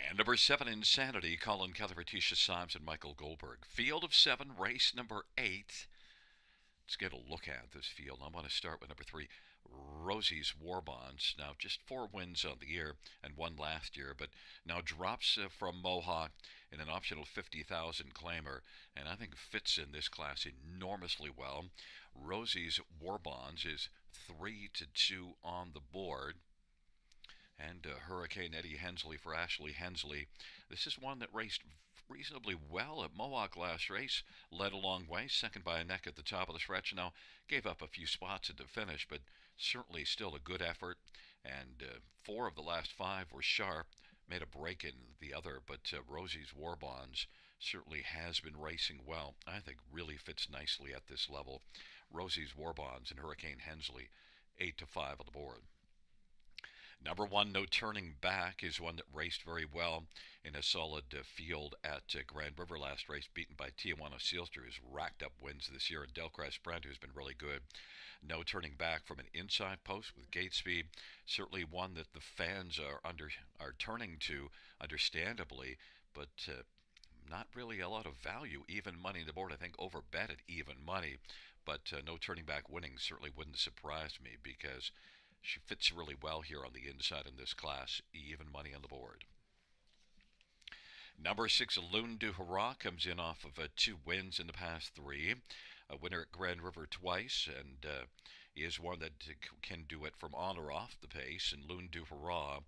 And number 7, Insanity, Colin Kelly for Tisha Symes and Michael Goldberg. Field of 7, race number 8. Let's get a look at this field. I'm going to start with number 3, Rosie's War Bonds. Now, just 4 wins on the year and 1 last year, but now drops from Mohawk in an optional 50,000 claimer, and I think fits in this class enormously well. Rosie's War Bonds is 3-2 on the board. And Hurricane Eddie Hensley for Ashley Hensley. This is one that raced reasonably well at Mohawk last race, led a long way, second by a neck at the top of the stretch. Now, gave up a few spots at the finish, but certainly still a good effort. And 4 of the last 5 were sharp, made a break in the other, but Rosie's War Bonds certainly has been racing well. I think really fits nicely at this level. Rosie's War Bonds and Hurricane Hensley, 8-5 on the board. Number 1, No Turning Back, is one that raced very well in a solid field at Grand River last race, beaten by Tijuana Sealster, who's racked up wins this year, and Delcrest Brent, who's been really good. No Turning Back from an inside post with gate speed, certainly one that the fans are turning to, understandably, but not really a lot of value. Even money on the board, I think overbet at even money, but No Turning Back winning certainly wouldn't surprise me because she fits really well here on the inside in this class, even money on the board. Number 6, Lune du Hurrah, comes in off of 2 wins in the past 3. A winner at Grand River twice, and is one that can do it from on or off the pace. And Lune du Hurrah,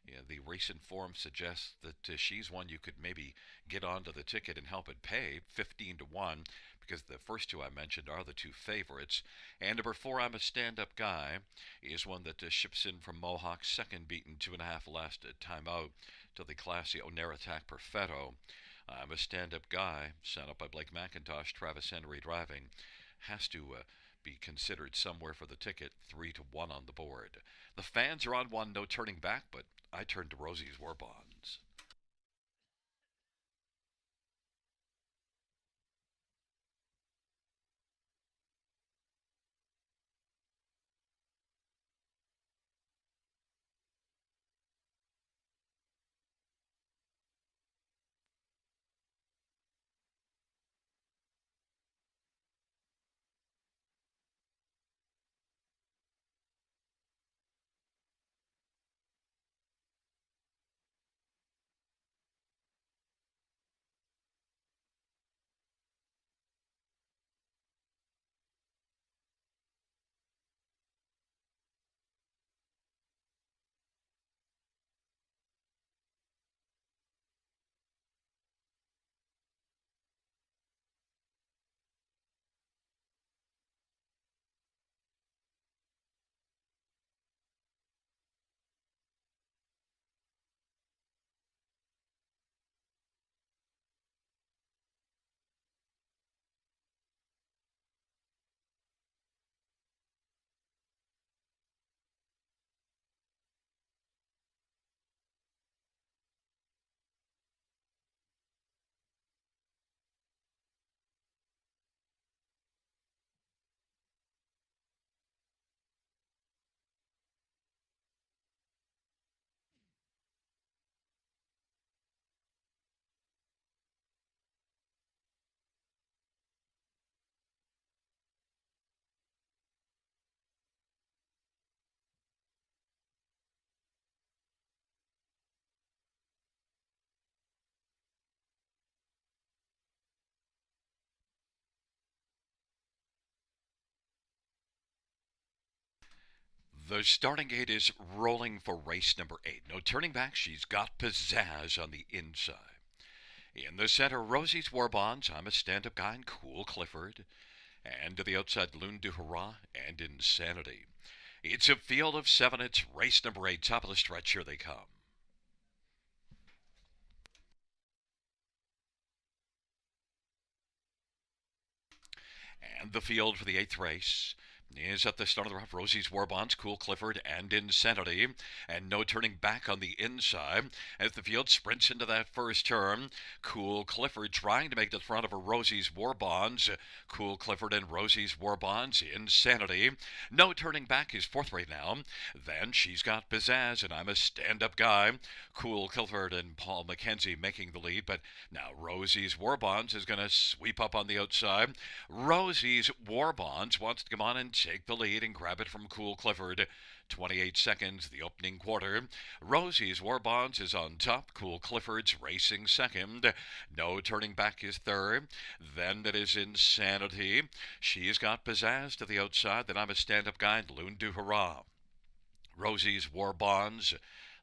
the recent form suggests that she's one you could maybe get onto the ticket and help it pay 15-1, because the first 2 I mentioned are the 2 favorites. And number 4, I'm a Stand-Up Guy, is one that ships in from Mohawk, second beaten 2.5 last time out to the classy Onerattack Perfetto. I'm a Stand-Up Guy, set up by Blake McIntosh, Travis Henry driving, has to be considered somewhere for the ticket, 3-1 on the board. The fans are on one, No Turning Back, but I turn to Rosie's War Bonds. The starting gate is rolling for race number 8. No turning back. She's got pizzazz on the inside. In the center, Rosie's War Bonds. I'm a stand-up guy and Cool Clifford. And to the outside, Loon du Hurrah and Insanity. It's a field of 7. It's race number 8. Top of the stretch. Here they come. And the field for the 8th race is at the start of the rough. Rosie's War Bonds, Cool Clifford, and Insanity. And no turning back on the inside as the field sprints into that first turn. Cool Clifford trying to make the front of a Rosie's War Bonds. Cool Clifford and Rosie's War Bonds. Insanity. No turning back is 4th right now. Then she's got Pizzazz, and I'm a stand-up guy. Cool Clifford and Paul McKenzie making the lead, but now Rosie's War Bonds is going to sweep up on the outside. Rosie's War Bonds wants to come on and take the lead and grab it from Cool Clifford. 28 seconds, the opening quarter. Rosie's War Bonds is on top. Cool Clifford's racing second. No turning back is third. Then it is Insanity. She's got Pizzazz to the outside. Then I'm a stand-up guy, Loon du Hurrah. Rosie's War Bonds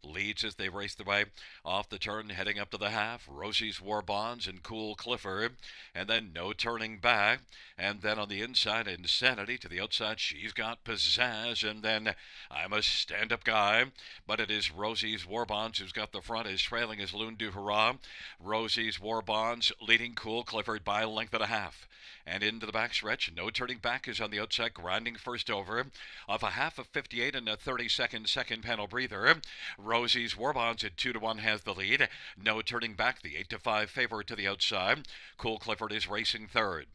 leads as they race their way off the turn, heading up to the half. Rosie's War Bonds and Cool Clifford, and then no turning back. And then on the inside, Insanity. To the outside, she's got Pizzazz, and then I'm a stand-up guy. But it is Rosie's War Bonds who's got the front, is trailing as Loon du Hurrah. Rosie's War Bonds leading Cool Clifford by a length and a half. And into the backstretch, no turning back is on the outside, grinding first over. Off a half of 58 and a 30-second second panel breather. Rosie's War Bonds at 2-1 has the lead. No turning back, the 8-5 favorite to the outside. Cool Clifford is racing third.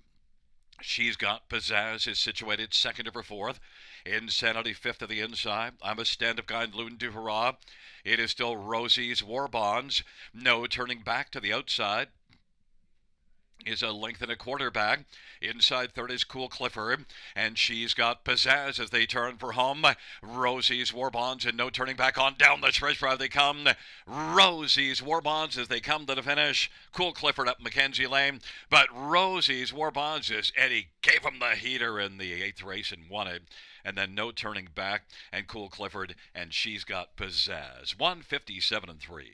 She's got Pizzazz is situated second over 4th. Insanity 5th to the inside. I'm a stand-up guy, Loon du Hurrah. It is still Rosie's War Bonds. No turning back to the outside is a length and a quarter back. Inside third is Cool Clifford, and she's got Pizzazz as they turn for home. Rosie's War Bonds and no turning back on down the stretch drive they come. Rosie's War Bonds as they come to the finish. Cool Clifford up Mackenzie Lane, but Rosie's War Bonds as Eddie gave him the heater in the 8th race and won it. And then no turning back, and Cool Clifford, and she's got Pizzazz. 157-3.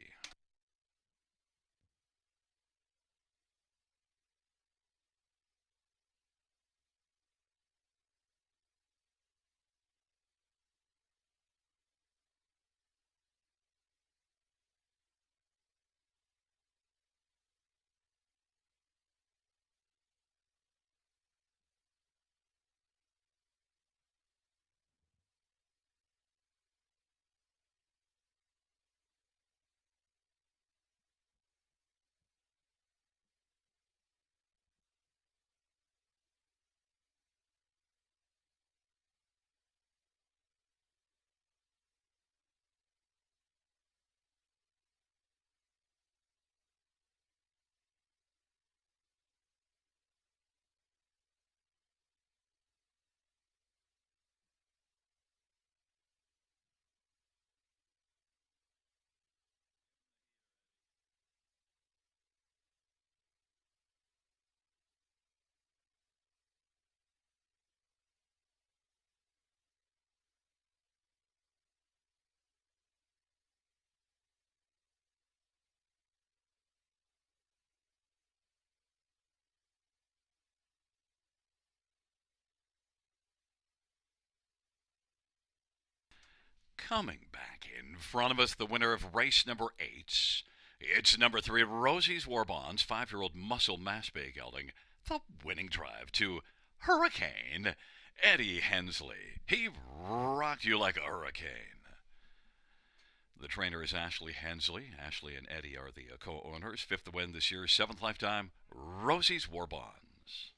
Coming back in front of us, the winner of race number 8. It's number 3, Rosie's War Bonds, 5-year-old muscle mass bay gelding. The winning drive to Hurricane Eddie Hensley. He rocked you like a hurricane. The trainer is Ashley Hensley. Ashley and Eddie are the co-owners. 5th win this year, 7th lifetime, Rosie's War Bonds.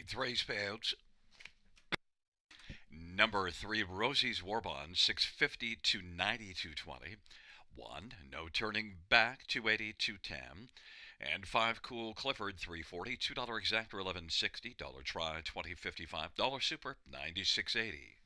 Eighth race payouts. Number 3, Rosie's War Bond, 650 to 92.20. 1, No Turning Back, 280 210. And 5, Cool Clifford, 340. $2 exact or 11.60. Dollar try, 20.55. Dollar super, 96.80.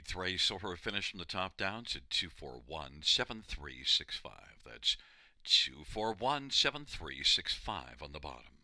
Eighth race, silver finish from the top down to 2417365. That's 2417365 on the bottom.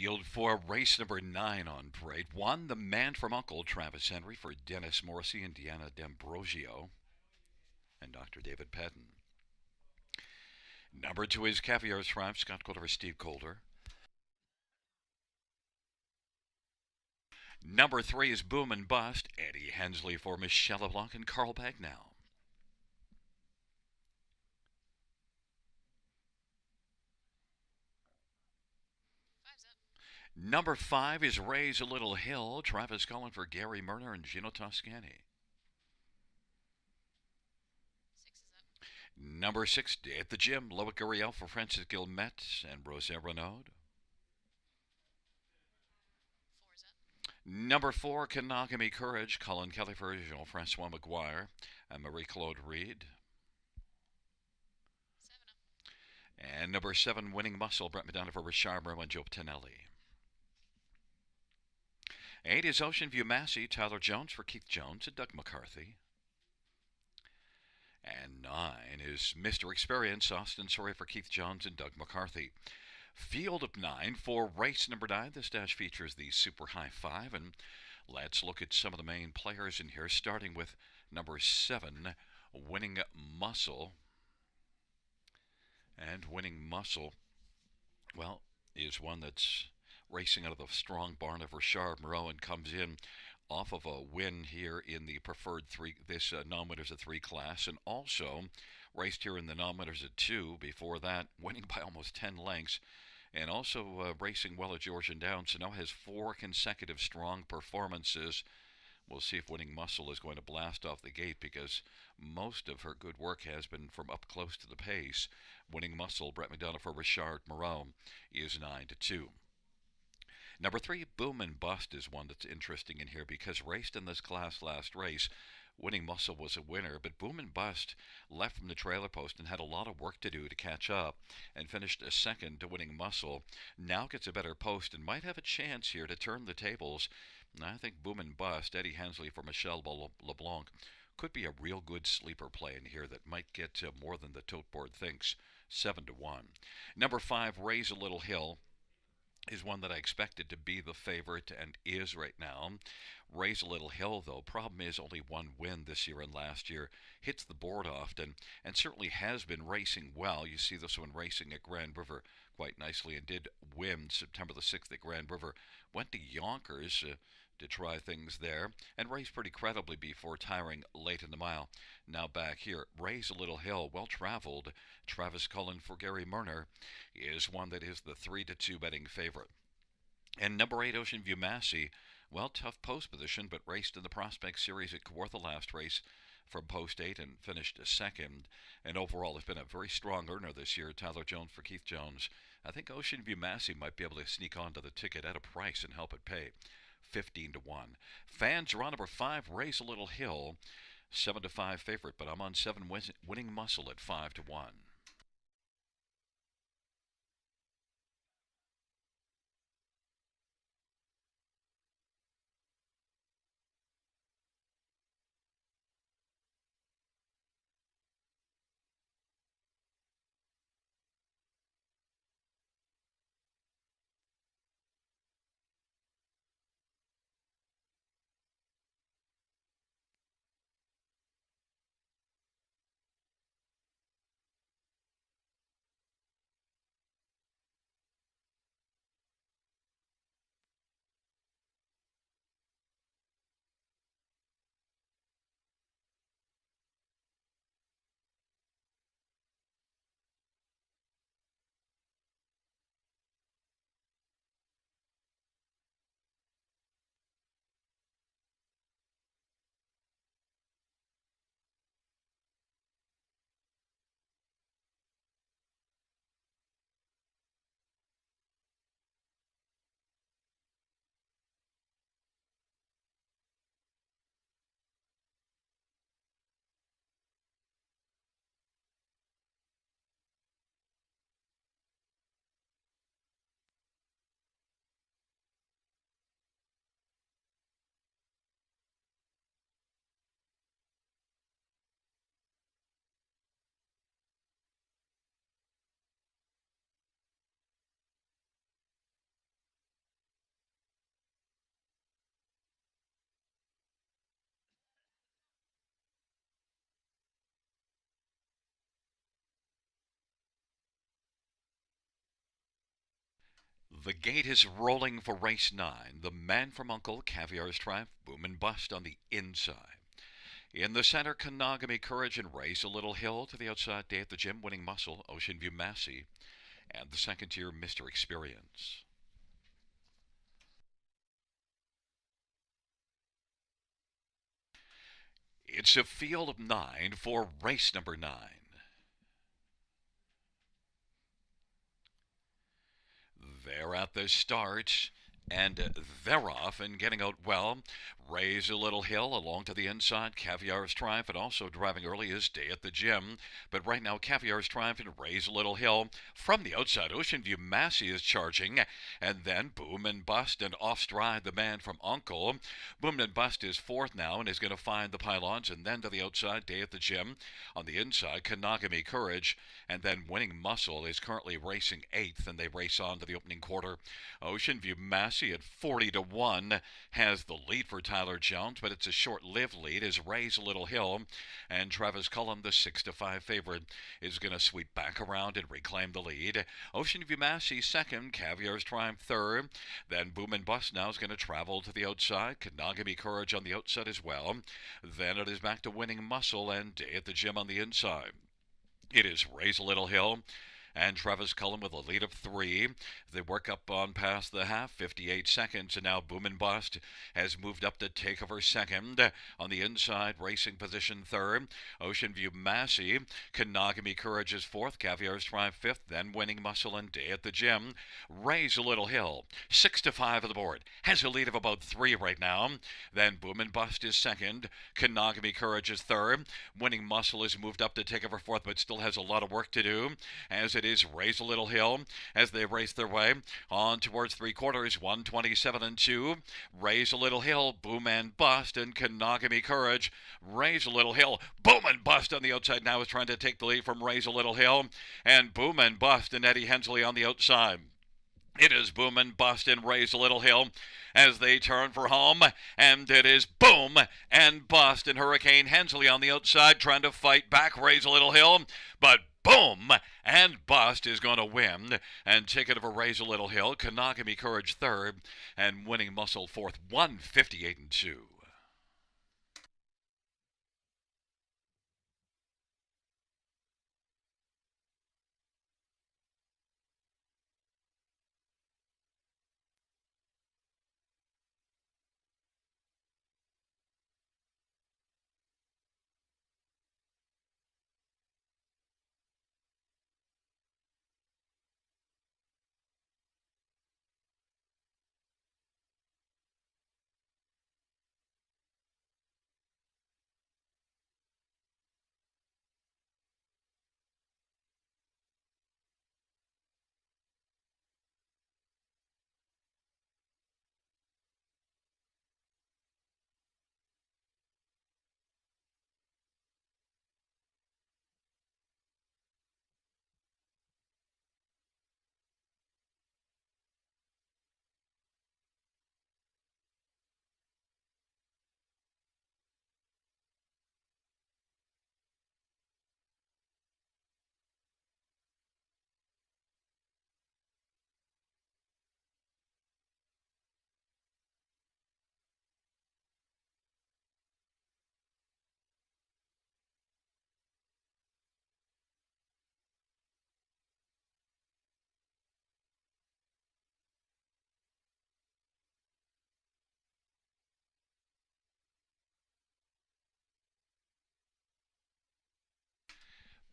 field for race number 9 on parade. 1, the man from Uncle, Travis Henry, for Dennis Morrissey and Deanna D'Ambrosio and Dr. David Patton. Number 2 is Caviar Thrive, Scott Calder for Steve Calder. Number 3 is Boom and Bust, Eddie Hensley for Michelle LeBlanc and Carl Bagnall. Number 5 is Raise a Little Hill, Travis Cullen for Gary Murner and Gino Toscani. Number 6, at the Gym, Loic Guriel for Francis Guillemette and Rosa Renaud. Number 4, Kanagami Courage, Colin Kelly for Jean-Francois Maguire and Marie-Claude Reed. And number 7, Winning Muscle, Brett Madonna for Richard Merwin and Joe Tonelli. 8 is Ocean View Massey, Tyler Jones for Keith Jones and Doug McCarthy. And 9 is Mr. Experience, Austin Sawyer for Keith Jones and Doug McCarthy. Field of 9 for race number 9. This dash features the Super High 5. And let's look at some of the main players in here, starting with number 7, Winning Muscle. And Winning Muscle, well, is one that's racing out of the strong barn of Richard Moreau and comes in off of a win here in the preferred 3, this non-winners of 3 class, and also raced here in the non-winners of 2 before that, winning by almost 10 lengths, and also racing well at Georgian Downs, so now has 4 consecutive strong performances. We'll see if Winning Muscle is going to blast off the gate, because most of her good work has been from up close to the pace. Winning Muscle, Brett McDonough for Richard Moreau, is 9-2. Number 3, Boom and Bust, is one that's interesting in here because raced in this class last race. Winning Muscle was a winner, but Boom and Bust left from the trailer post and had a lot of work to do to catch up and finished a second to Winning Muscle. Now gets a better post and might have a chance here to turn the tables. I think Boom and Bust, Eddie Hensley for Michelle LeBlanc, could be a real good sleeper play in here that might get more than the tote board thinks. 7-1. Number 5, Raise a Little Hill, is one that I expected to be the favorite and is right now. Raise a Little Hill, though, problem is only 1 win this year and last year. Hits the board often and certainly has been racing well. You see this one racing at Grand River quite nicely and did win September the 6th at Grand River. Went to Yonkers to try things there and raced pretty credibly before tiring late in the mile. Now back here, Raise a Little Hill, well traveled. Travis Cullen for Gary Murner is one that is the 3-2 betting favorite. And number 8, Ocean View Massey, well, tough post position, but raced in the Prospect Series at Kawartha last race from post 8 and finished second. And overall, has been a very strong earner this year. Tyler Jones for Keith Jones. I think Ocean View Massey might be able to sneak onto the ticket at a price and help it pay. 15-1. Fans are on number 5, Raise a Little Hill, 7-5 favorite, but I'm on 7, Winning Muscle at 5-1. The gate is rolling for race 9. The Man from Uncle, Caviar's Triumph, Boom and Bust on the inside. In the center, Kanagami Courage and Raise a Little Hill. To the outside, Day at the Gym, Winning Muscle, Ocean View Massey, and the second tier, Mr. Experience. It's a field of 9 for race number 9. They're at the start, and they're off and getting out well. Raise a Little Hill along to the inside. Caviar's Triumph, and also driving early is Day at the Gym. But right now, Caviar's Triumph and Raise a Little Hill. From the outside, Ocean View Massey is charging. And then Boom and Bust, and off stride the Man from Uncle. Boom and Bust is fourth now and is going to find the pylons. And then to the outside, Day at the Gym. On the inside, Kanagami Courage. And then Winning Muscle is currently racing eighth, and they race on to the opening quarter. Ocean View Massey at 40-1 has the lead for Tyler Jones, but it's a short-lived lead as Raise a Little Hill, and Travis Cullum, the 6-5 favorite, is going to sweep back around and reclaim the lead. Ocean View Massey second, Caviar's Triumph third, then Boom and Bust now is going to travel to the outside. Kanagami Courage on the outside as well. Then it is back to Winning Muscle and Day at the Gym on the inside. It is Raise a Little Hill and Travis Cullum with a lead of 3. They work up on past the half, 58 seconds, and now Boom and Bust has moved up to take over second. On the inside, racing position third. Ocean View Massey, Kanagami Courage is fourth, Caviar's Triumph fifth, then Winning Muscle and Day at the Gym. Raise a Little Hill, 6-5 on the board, has a lead of about 3 right now. Then Boom and Bust is second, Kanagami Courage is third. Winning Muscle is moved up to take over fourth, but still has a lot of work to do, as it is Raise a Little Hill as they race their way on towards three quarters, 127-2. Raise a Little Hill, Boom and Bust, and Kanagami Courage. Raise a Little Hill, Boom and Bust on the outside now is trying to take the lead from Raise a Little Hill, and Boom and Bust and Eddie Hensley on the outside. It is Boom and Bust and Raise a Little Hill as they turn for home, and it is Boom and Bust and Hurricane Hensley on the outside trying to fight back Raise a Little Hill, but Boom and Bust is going to win and take it over Raise a Little Hill. Kanagami Courage third and Winning Muscle fourth, 158-2.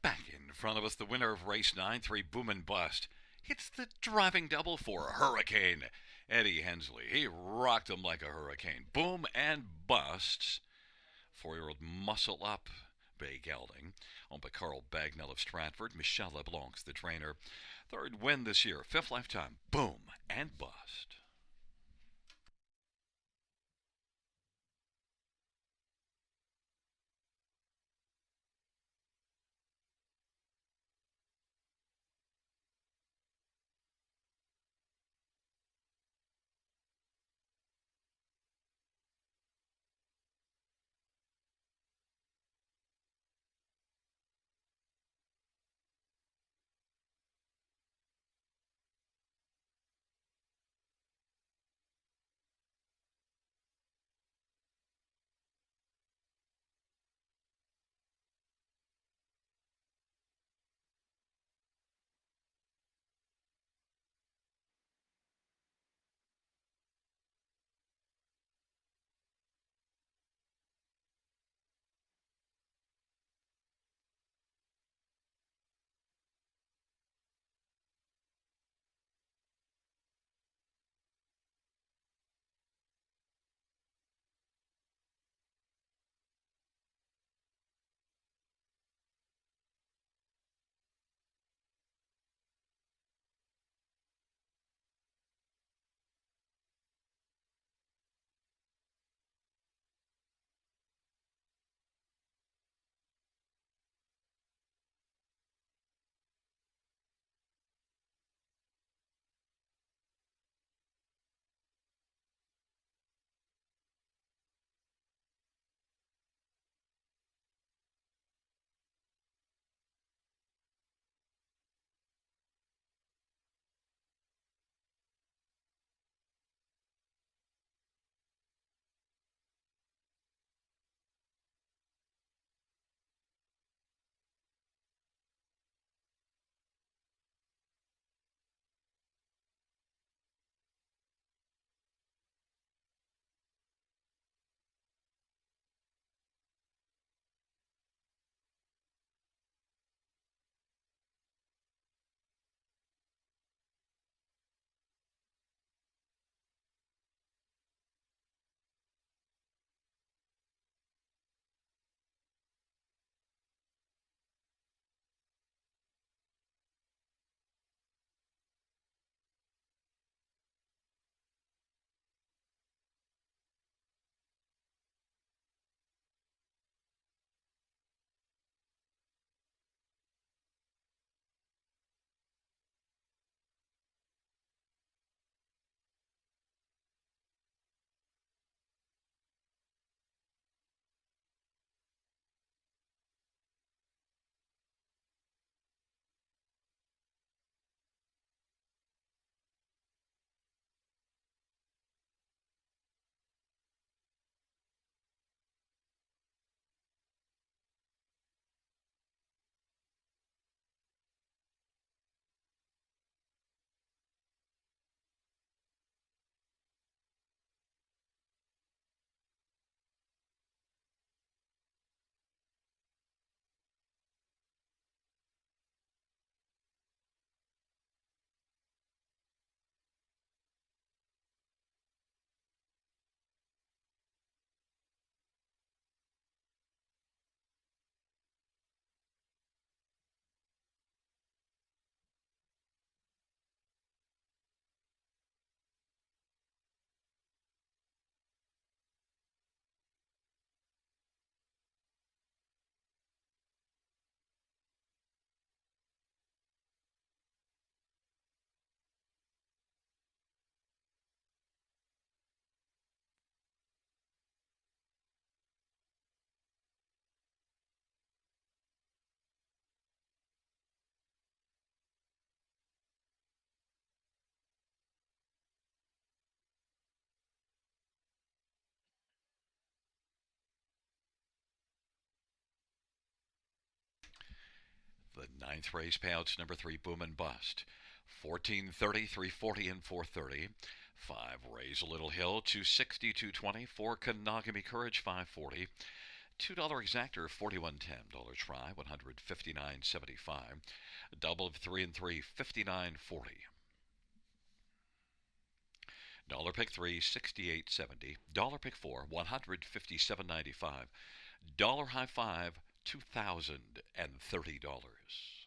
Back in front of us, the winner of race 9, 3 Boom and Bust. It's the driving double for Hurricane Eddie Hensley. He rocked him like a hurricane. Boom and Bust. 4-year-old Muscle Up, Bay Gelding, owned by Carl Bagnell of Stratford. Michelle LeBlanc's the trainer. Third win this year, fifth lifetime. Boom and Bust. Ninth race payouts number 3, Boom and Bust. 1430, 340, and 430. 5, Raise a Little Hill, 260, 220. 4, Kanagami Courage, 540. $2 exactor, 41.10. Dollar try, 159.75. Double of 3 and 3, 59.40. Dollar pick 3, 68.70. Dollar pick 4, 157.95. Dollar high 5, $2,030.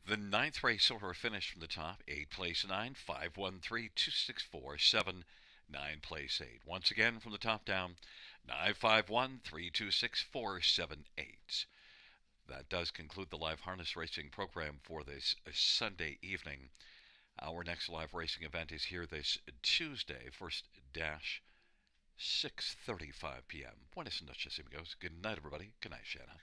The ninth race order finished from the top. 8 place 9, 5, 1, 3, 2, 6, 4, 7, 9 place 8. Once again from the top down. 9, 5, 1, 3, 2, 6, 4, 7, 8. That does conclude the live harness racing program for this Sunday evening. Our next live racing event is here this Tuesday, first dash 6:35 p.m. Buenas noches, amigos. Good night, everybody. Good night, Shanna.